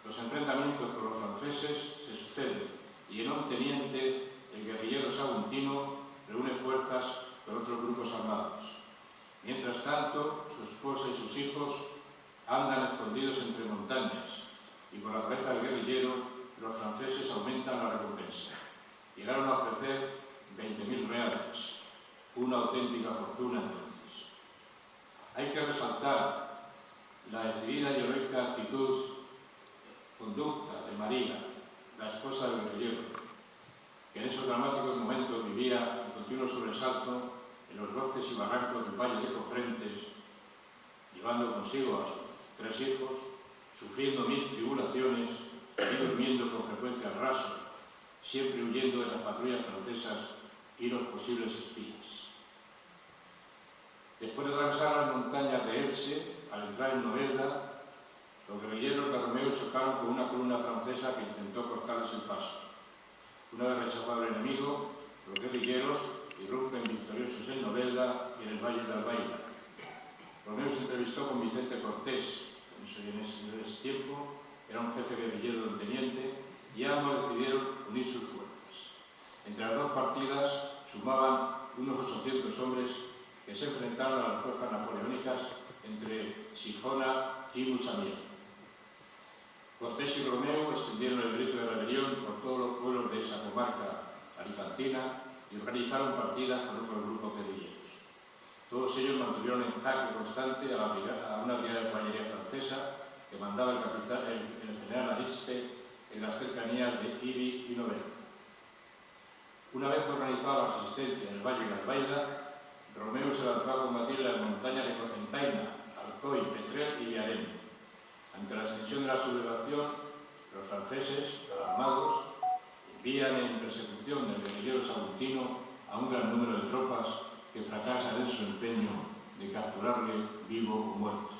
Los enfrentamientos con los franceses se suceden y en Onteniente el guerrillero saguntino reúne fuerzas con otros grupos armados. Mientras tanto, su esposa y sus hijos andan escondidos entre montañas y por la cabeza del guerrillero los franceses aumentan la recompensa. Llegaron a ofrecer 20.000 reales, una auténtica fortuna entonces. Hay que resaltar la decidida y heroica conducta de María, la esposa del guerrillero, que en esos dramáticos momentos vivía en continuo sobresalto en los bosques y barrancos del Valle de Cofrentes, llevando consigo a sus 3 hijos, sufriendo 1000 tribulaciones y durmiendo con frecuencia al raso, siempre huyendo de las patrullas francesas y los posibles espías. Después de atravesar las montañas de Elche, al entrar en Novelda, los guerrilleros de Romeu chocaron con una columna francesa que intentó cortarles el paso. Una vez rechazado el enemigo, los guerrilleros irrumpen victoriosos en Novelda y en el Valle de Albaida. Romeu se entrevistó con Vicente Cortés, que en ese tiempo era un jefe guerrillero del teniente, y ambos decidieron unir sus fuerzas. Entre las dos partidas sumaban unos 800 hombres que se enfrentaron a las fuerzas napoleónicas entre Sijona y Muchamiel. Cortés y Romeu extendieron el grito de rebelión por todos los pueblos de esa comarca alicantina y organizaron partidas con otros grupos guerrilleros. Todos ellos mantuvieron en jaque constante a una brigada de caballería francesa que mandaba el general Arispe en las cercanías de Ibi y Novelda. Una vez organizada la resistencia en el Valle de Albaida, Romeu se lanzó a combatir en las montañas de Placentaina, Alcoy, Petrel y Viarén. Ante la extensión de la sublevación, los franceses, alarmados, envían en persecución del guerrillero saguntino a un gran número de tropas que fracasan en su empeño de capturarle vivo o muerto.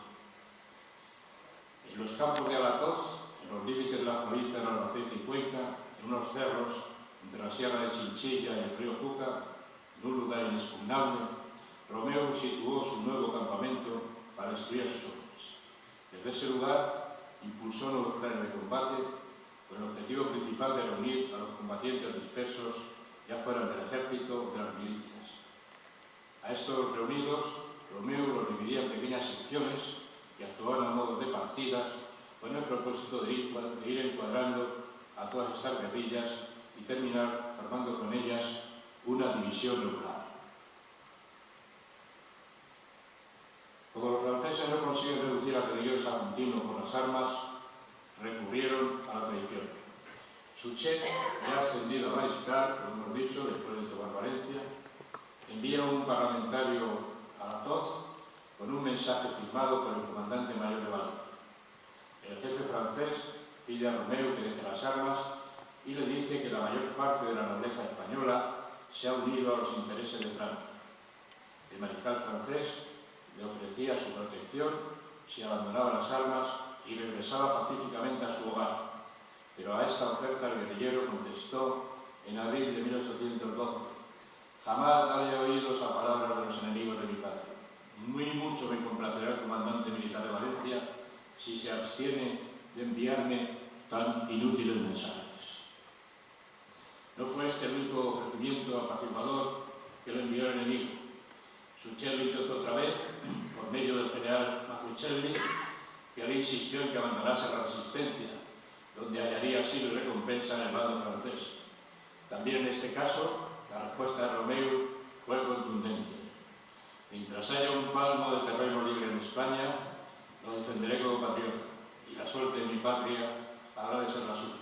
En los campos de Alatoz, en los límites de las provincias de Albacete y Cuenca, en unos cerros entre la sierra de Chinchilla y el río Júcar, en un lugar inexpugnable, Romeu situó su nuevo campamento para destruir a sus hombres. Desde ese lugar impulsó nuevos planes de combate con el objetivo principal de reunir a los combatientes dispersos, ya fueran del ejército o de las milicias. A estos reunidos, Romeu los dividía en pequeñas secciones que actuaban a modo de partidas con el propósito de ir encuadrando a todas estas guerrillas y terminar formando con ellas una división regular. Como los franceses no consiguen reducir al guerrillero saguntino con las armas, recurrieron a la traición. Suchet, ya ascendido a mariscal, como hemos dicho, después de tomar Valencia, envía un parlamentario a Alatoz con un mensaje firmado por el comandante mayor de Valencia. El jefe francés pide a Romeu que deje las armas y le dice que la mayor parte de la nobleza española se ha unido a los intereses de Francia. El mariscal francés le ofrecía su protección si abandonaba las armas y regresaba pacíficamente a su hogar. Pero a esta oferta el guerrillero contestó en abril de 1812: «Jamás daré oídos a palabras de los enemigos de mi patria. Muy mucho me complacerá el comandante militar de Valencia si se abstiene de enviarme tan inútiles mensajes». No fue este el único ofrecimiento apaciguador que le envió el enemigo. Suchet lo intentó otra vez, por medio del general Mazzucchelli, que le insistió en que abandonase la resistencia, donde hallaría asilo y recompensa en el bando francés. También en este caso, la respuesta de Romeu fue contundente: «Mientras haya un palmo de terreno libre en España, lo defenderé como patriota, y la suerte de mi patria habrá de ser la suya».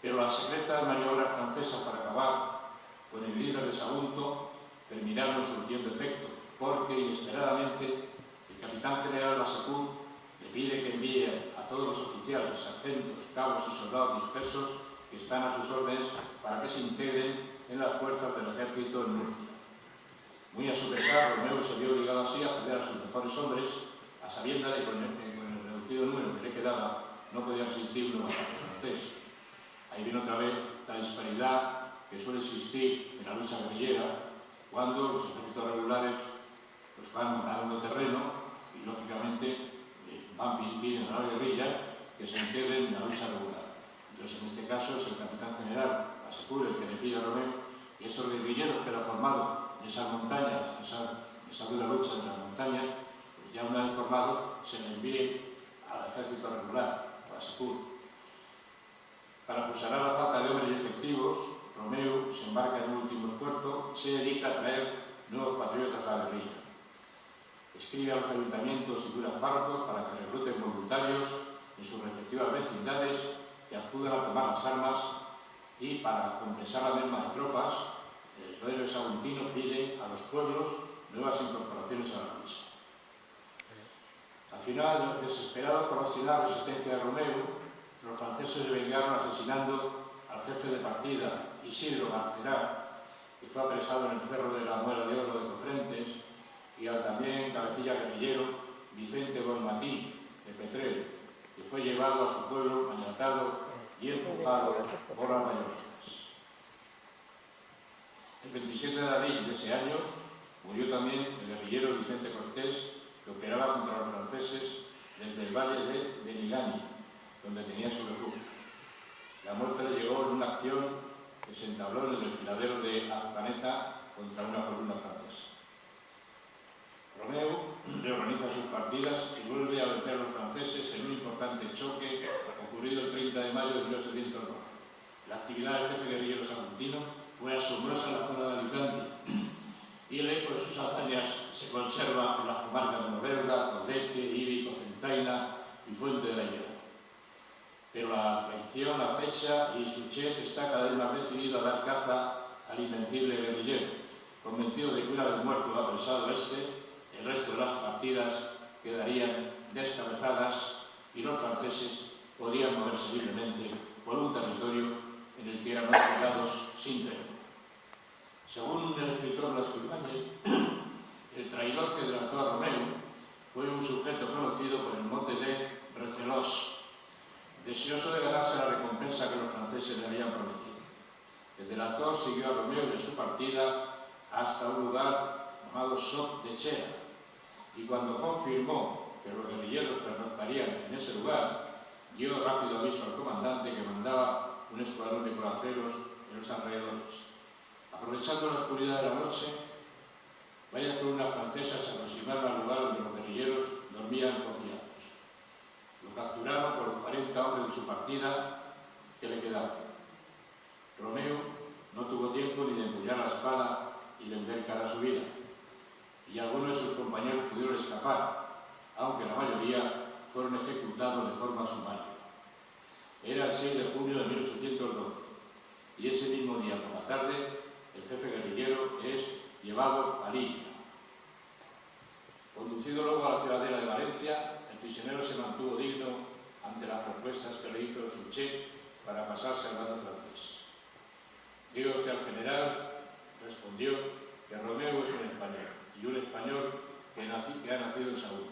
Pero las secretas maniobras francesas para acabar con el líder de Sagunto terminaron surtiendo efecto, porque inesperadamente capitán general Bassecour le pide que envíe a todos los oficiales, sargentos, cabos y soldados dispersos que están a sus órdenes para que se integren en las fuerzas del ejército en Murcia. Muy a su pesar, Romeu se vio obligado así a ceder a sus mejores hombres, a sabiendas de que con el reducido número que le quedaba no podía resistir un ataque francés. Ahí viene otra vez la disparidad que suele existir en la lucha guerrillera cuando los ejércitos regulares pues, van ganando terreno y, lógicamente, piden a la guerrilla que se integren en la lucha regular. Entonces, en este caso, es el capitán general Bassecour el que le pide a Romeu y esos guerrilleros que él ha formado en esas montañas, esa dura lucha de las montañas, ya una vez formado, se le envíe al ejército regular, Bassecour. Para fusionar la falta de hombres y efectivos, Romeu se embarca en un último esfuerzo, se dedica a traer nuevos patriotas a la guerrilla. Escribe a los ayuntamientos y curas párrocos para que recluten voluntarios en sus respectivas vecindades que acudan a tomar las armas y, para compensar la merma de tropas, el poder saguntino pide a los pueblos nuevas incorporaciones a la lucha. Al final, desesperados por obstinar la resistencia de Romeu, los franceses le vengaron asesinando al jefe de partida, Isidro Garcerá, que fue apresado en el cerro de la Muela de Oro de Cofrentes, y al también cabecilla guerrillero Vicente Bonmatí, de Petrel, que fue llevado a su pueblo maniatado y empujado por las bayonetas. El 27 de abril de ese año murió también el guerrillero Vicente Cortés, que operaba contra los franceses desde el valle de Benigani, donde tenía su refugio. La muerte le llegó en una acción que se entabló en el desfiladero de Arzaneta contra una columna francesa. Romeu reorganiza sus partidas y vuelve a vencer a los franceses en un importante choque ocurrido el 30 de mayo de 1812. La actividad del jefe guerrillero saguntino fue asombrosa en la zona de Alicante y el eco de sus hazañas se conserva en las comarcas de Novelda, Tordete, Ibi, Cocentaina y Fuente de la Higuera. Pero la traición acecha y su chef está cada vez más decidido a dar caza al invencible guerrillero, convencido de que una vez muerto o apresado el resto de las partidas quedarían descabezadas y los franceses podrían moverse libremente por un territorio en el que eran hostigados sin tregua. Según el escritor Blas Ibáñez, el traidor que delató a Romeu fue un sujeto conocido por el mote de Recelos, deseoso de ganarse la recompensa que los franceses le habían prometido. El delator siguió a Romeu en su partida hasta un lugar llamado Sot de Chera, y cuando confirmó que los guerrilleros pernoctarían en ese lugar, dio rápido aviso al comandante que mandaba un escuadrón de coraceros en los alrededores. Aprovechando la oscuridad de la noche, varias columnas francesas se aproximaron al lugar donde los guerrilleros dormían confiados. Lo capturaron por los 40 hombres de su partida que le quedaban. Romeu no tuvo tiempo ni de empuñar la espada y vender cara a su vida, y algunos de sus compañeros pudieron escapar, aunque la mayoría fueron ejecutados de forma sumaria. Era el 6 de junio de 1812, y ese mismo día por la tarde, el jefe guerrillero es llevado a Lilla. Conducido luego a la ciudadela de Valencia, el prisionero se mantuvo digno ante las propuestas que le hizo su chef para pasarse al bando francés. Digo usted al general, respondió, que Romeu es un español, y un español que ha nacido en Saúl.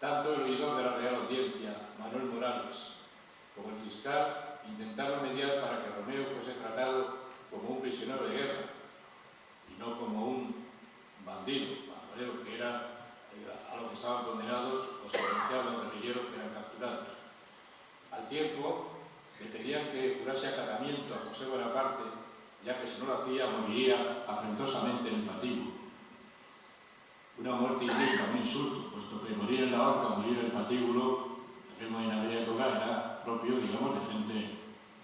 Tanto el oidor de la Real Audiencia, Manuel Morales, como el fiscal intentaron mediar para que Romeu fuese tratado como un prisionero de guerra y no como un bandido, que era a lo que estaban condenados o sentenciados los guerrilleros que eran capturados. Al tiempo, le pedían que jurase acatamiento a José Bonaparte, ya que si no lo hacía moriría afrentosamente en el patíbulo. Una muerte indigna, un insulto, puesto que morir en la horca o morir en el patíbulo, en aquella época era propio, digamos, de gente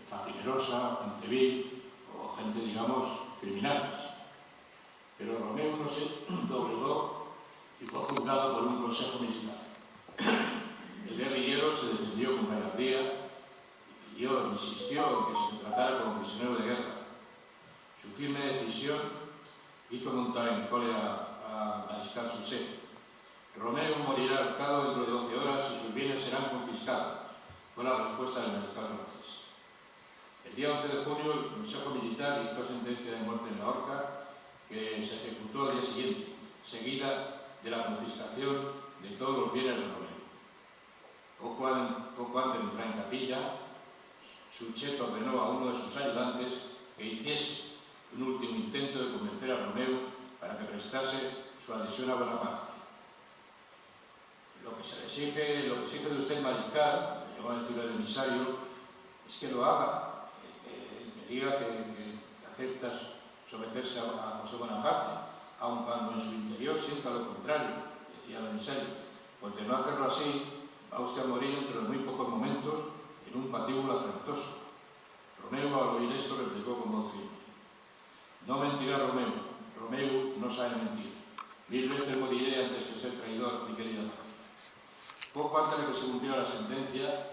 facinerosa, gente vil o gente, digamos, criminales. Pero Romeu no se doblegó y fue juzgado por un consejo militar. El guerrillero se defendió con gallardía y pidió, insistió en que se le tratara como prisionero de guerra. Su firme decisión hizo montar en cólera a Mariscal Suchet, Romeu morirá ahorcado dentro de 12 horas y sus bienes serán confiscados, fue la respuesta del mariscal francés. El día 11 de junio, el Consejo Militar dictó sentencia de muerte en la horca, que se ejecutó al día siguiente, seguida de la confiscación de todos los bienes de Romeu. Poco antes de entrar en capilla, Suchet ordenó a uno de sus ayudantes que hiciese un último intento de convencer a Romeu para que prestase su adhesión a Bonaparte. Lo que se exige de usted, mariscal, llegó a decir el emisario, es que lo haga, que diga que aceptas someterse a José Bonaparte, aun cuando en su interior sienta lo contrario, decía el emisario, pues de no hacerlo así, va usted a morir entre los muy pocos momentos en un patíbulo afrentoso. Romeu, al oír esto, replicó con voz firme: no mentirá Romeu, Romeu no sabe mentir. 1000 veces moriré antes que ser traidor, mi querida madre. Poco antes de que se cumpliera la sentencia,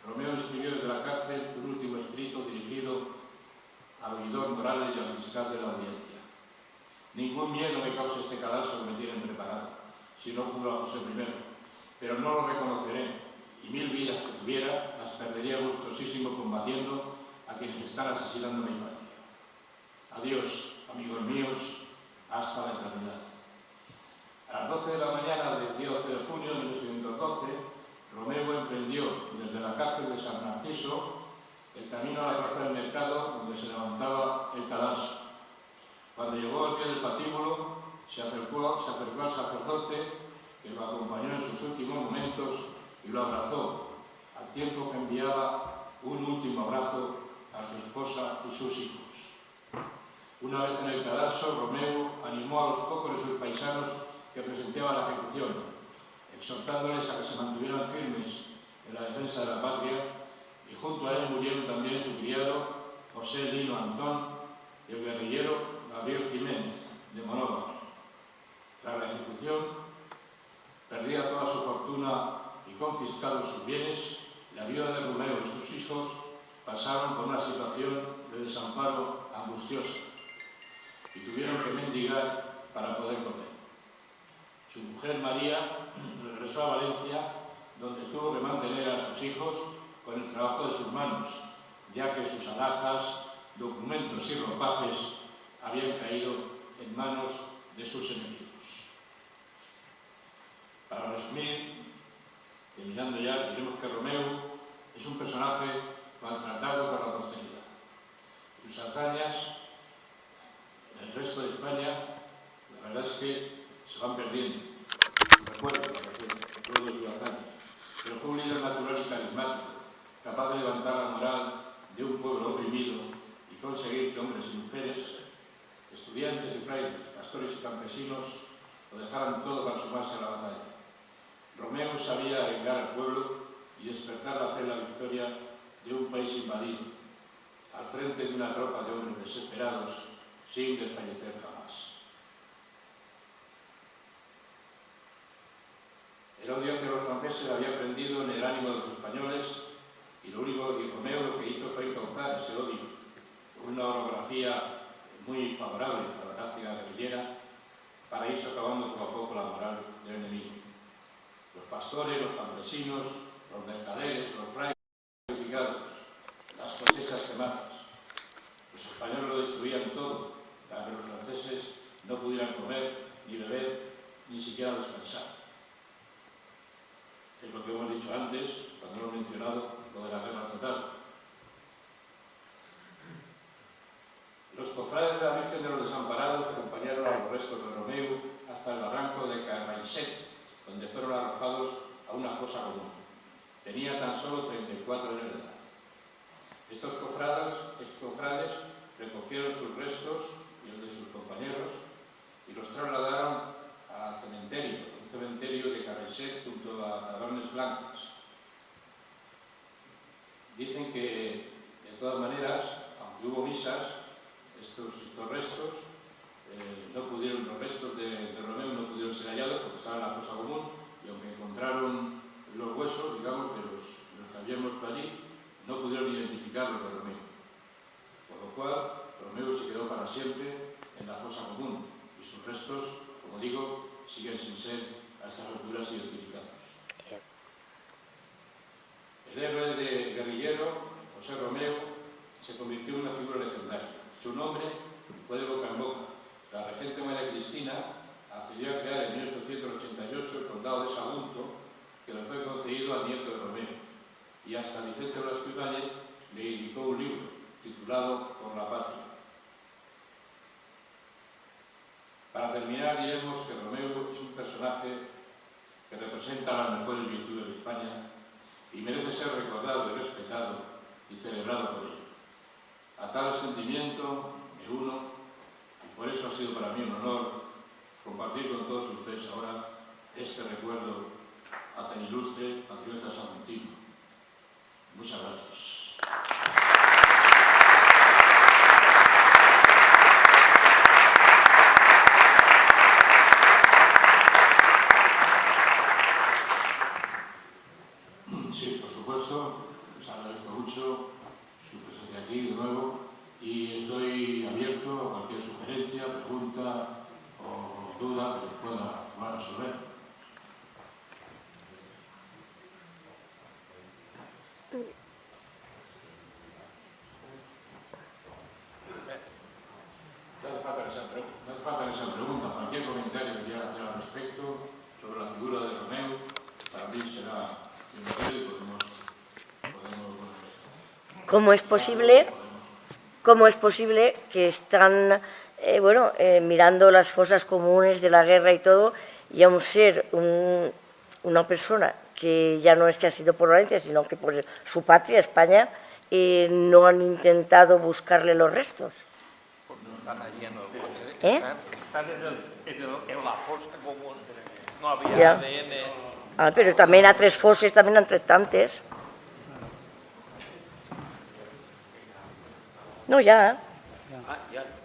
Romeu escribió desde la cárcel un último escrito dirigido al oidor Morales y al fiscal de la audiencia. Ningún miedo me causa este cadalso que me tienen preparado, si no juro a José I, pero no lo reconoceré, y 1000 vidas que tuviera las perdería gustosísimo combatiendo a quienes están asesinando mi patria. Adiós, amigos míos, hasta la eternidad. A las 12 de la mañana del día 12 de junio de 1912, Romeu emprendió desde la cárcel de San Narciso el camino a la plaza del mercado donde se levantaba el cadalso. Cuando llegó al pie del patíbulo, se acercó al sacerdote, que lo acompañó en sus últimos momentos y lo abrazó, al tiempo que enviaba un último abrazo a su esposa y sus hijos. Una vez en el cadalso, Romeu animó a los pocos de sus paisanos que presenciaban la ejecución, exhortándoles a que se mantuvieran firmes en la defensa de la patria, y junto a él murieron también su criado José Lino Antón y el guerrillero Gabriel Jiménez de Monóvar. Tras la ejecución, perdida toda su fortuna y confiscados sus bienes, la viuda de Romeu y sus hijos pasaron por una situación de desamparo angustiosa y tuvieron que mendigar para poder comer. Su mujer María regresó a Valencia, donde tuvo que mantener a sus hijos con el trabajo de sus manos, ya que sus alhajas, documentos y ropajes habían caído en manos de sus enemigos. Para resumir, terminando ya, diremos que Romeu es un personaje maltratado por la posteridad. Sus hazañas en el resto de España, la verdad es que se van perdiendo. Recuerdo de sus hazañas. Pero fue un líder natural y carismático, capaz de levantar la moral de un pueblo oprimido y conseguir que hombres y mujeres, estudiantes y frailes, pastores y campesinos, lo dejaran todo para sumarse a la batalla. Romeu sabía arengar al pueblo y despertar la fe en la victoria de un país invadido, al frente de una tropa de hombres desesperados, sin desfallecer jamás. El odio hacia los franceses había prendido en el ánimo de los españoles y Romeu lo que hizo fue encauzar ese odio con una orografía muy favorable a la táctica guerrillera para ir socavando poco a poco la moral del enemigo. Los pastores, los campesinos, los mercaderes, los frailes sacrificados, las cosechas quemadas. Los españoles lo destruían todo para que los franceses no pudieran comer, ni beber, ni siquiera descansar. Es lo que hemos dicho antes, cuando hemos mencionado lo de la guerra total. Los cofrades de la Virgen de los Desamparados acompañaron a los restos de Romeu hasta el barranco de Carraixet, donde fueron arrojados a una fosa común. Tenía tan solo 34 años de edad. Estos cofrades recogieron sus restos y el de sus compañeros y los trasladaron al cementerio, un cementerio de Carraixet junto a Tabernes Blancas. Dicen que, de todas maneras, aunque hubo misas, estos restos los restos de Romeu no pudieron ser hallados porque estaban en la fosa común, y aunque encontraron los huesos, digamos, de los que habían muerto allí, no pudieron identificar los de Romeu. Por lo cual, Romeu se quedó para siempre en la fosa común y sus restos, como digo, siguen sin ser a estas alturas identificados. El héroe de guerrillero, José Romeu, se convirtió en una figura legendaria. Su nombre fue de boca en boca. La regente María Cristina accedió a crear en 1888 el condado de Sagunto, que le fue concedido al nieto de Romeu, y hasta Vicente Blasco Ibáñez le dedicó un libro titulado Por la Patria. Para terminar, diremos que Romeu es un personaje que representa las mejores virtudes de España y merece ser recordado y respetado y celebrado por ello. A tal sentimiento me uno y por eso ha sido para mí un honor compartir con todos ustedes ahora este recuerdo a tan ilustre patriota saguntino. Muchas gracias. Sí, por supuesto, les agradezco mucho su presencia aquí de nuevo y estoy abierto a cualquier sugerencia, pregunta o duda que pueda resolver. No hace falta que sean preguntas, cualquier comentario que quieran hacer al respecto sobre la figura de Romeu también será bienvenido y podemos ¿Cómo es posible que están mirando las fosas comunes de la guerra y todo, y a un ser, una persona que ya no es que ha sido por Valencia, sino que por su patria, España, no han intentado buscarle los restos? No están allí Están en la fosa común. No había Ya. ADN. Pero también a tres foses, también entre tantes. No, ya.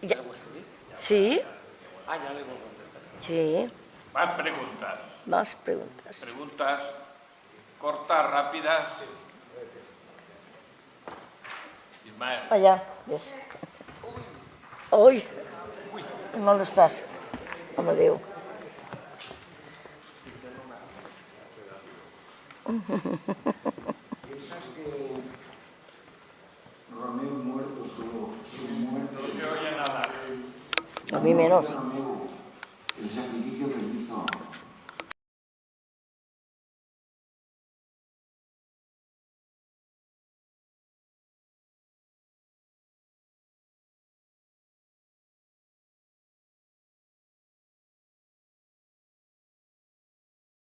Ya. Sí, Ya le hemos contestado. sí. Más preguntas. Más preguntas. Preguntas cortas, rápidas. Ismael. Allá, ves. Uy, no lo estás. Amadeu. ¿Piensas que Romeu muerto, su muerte... No se oye nada. A mí menos. Romeu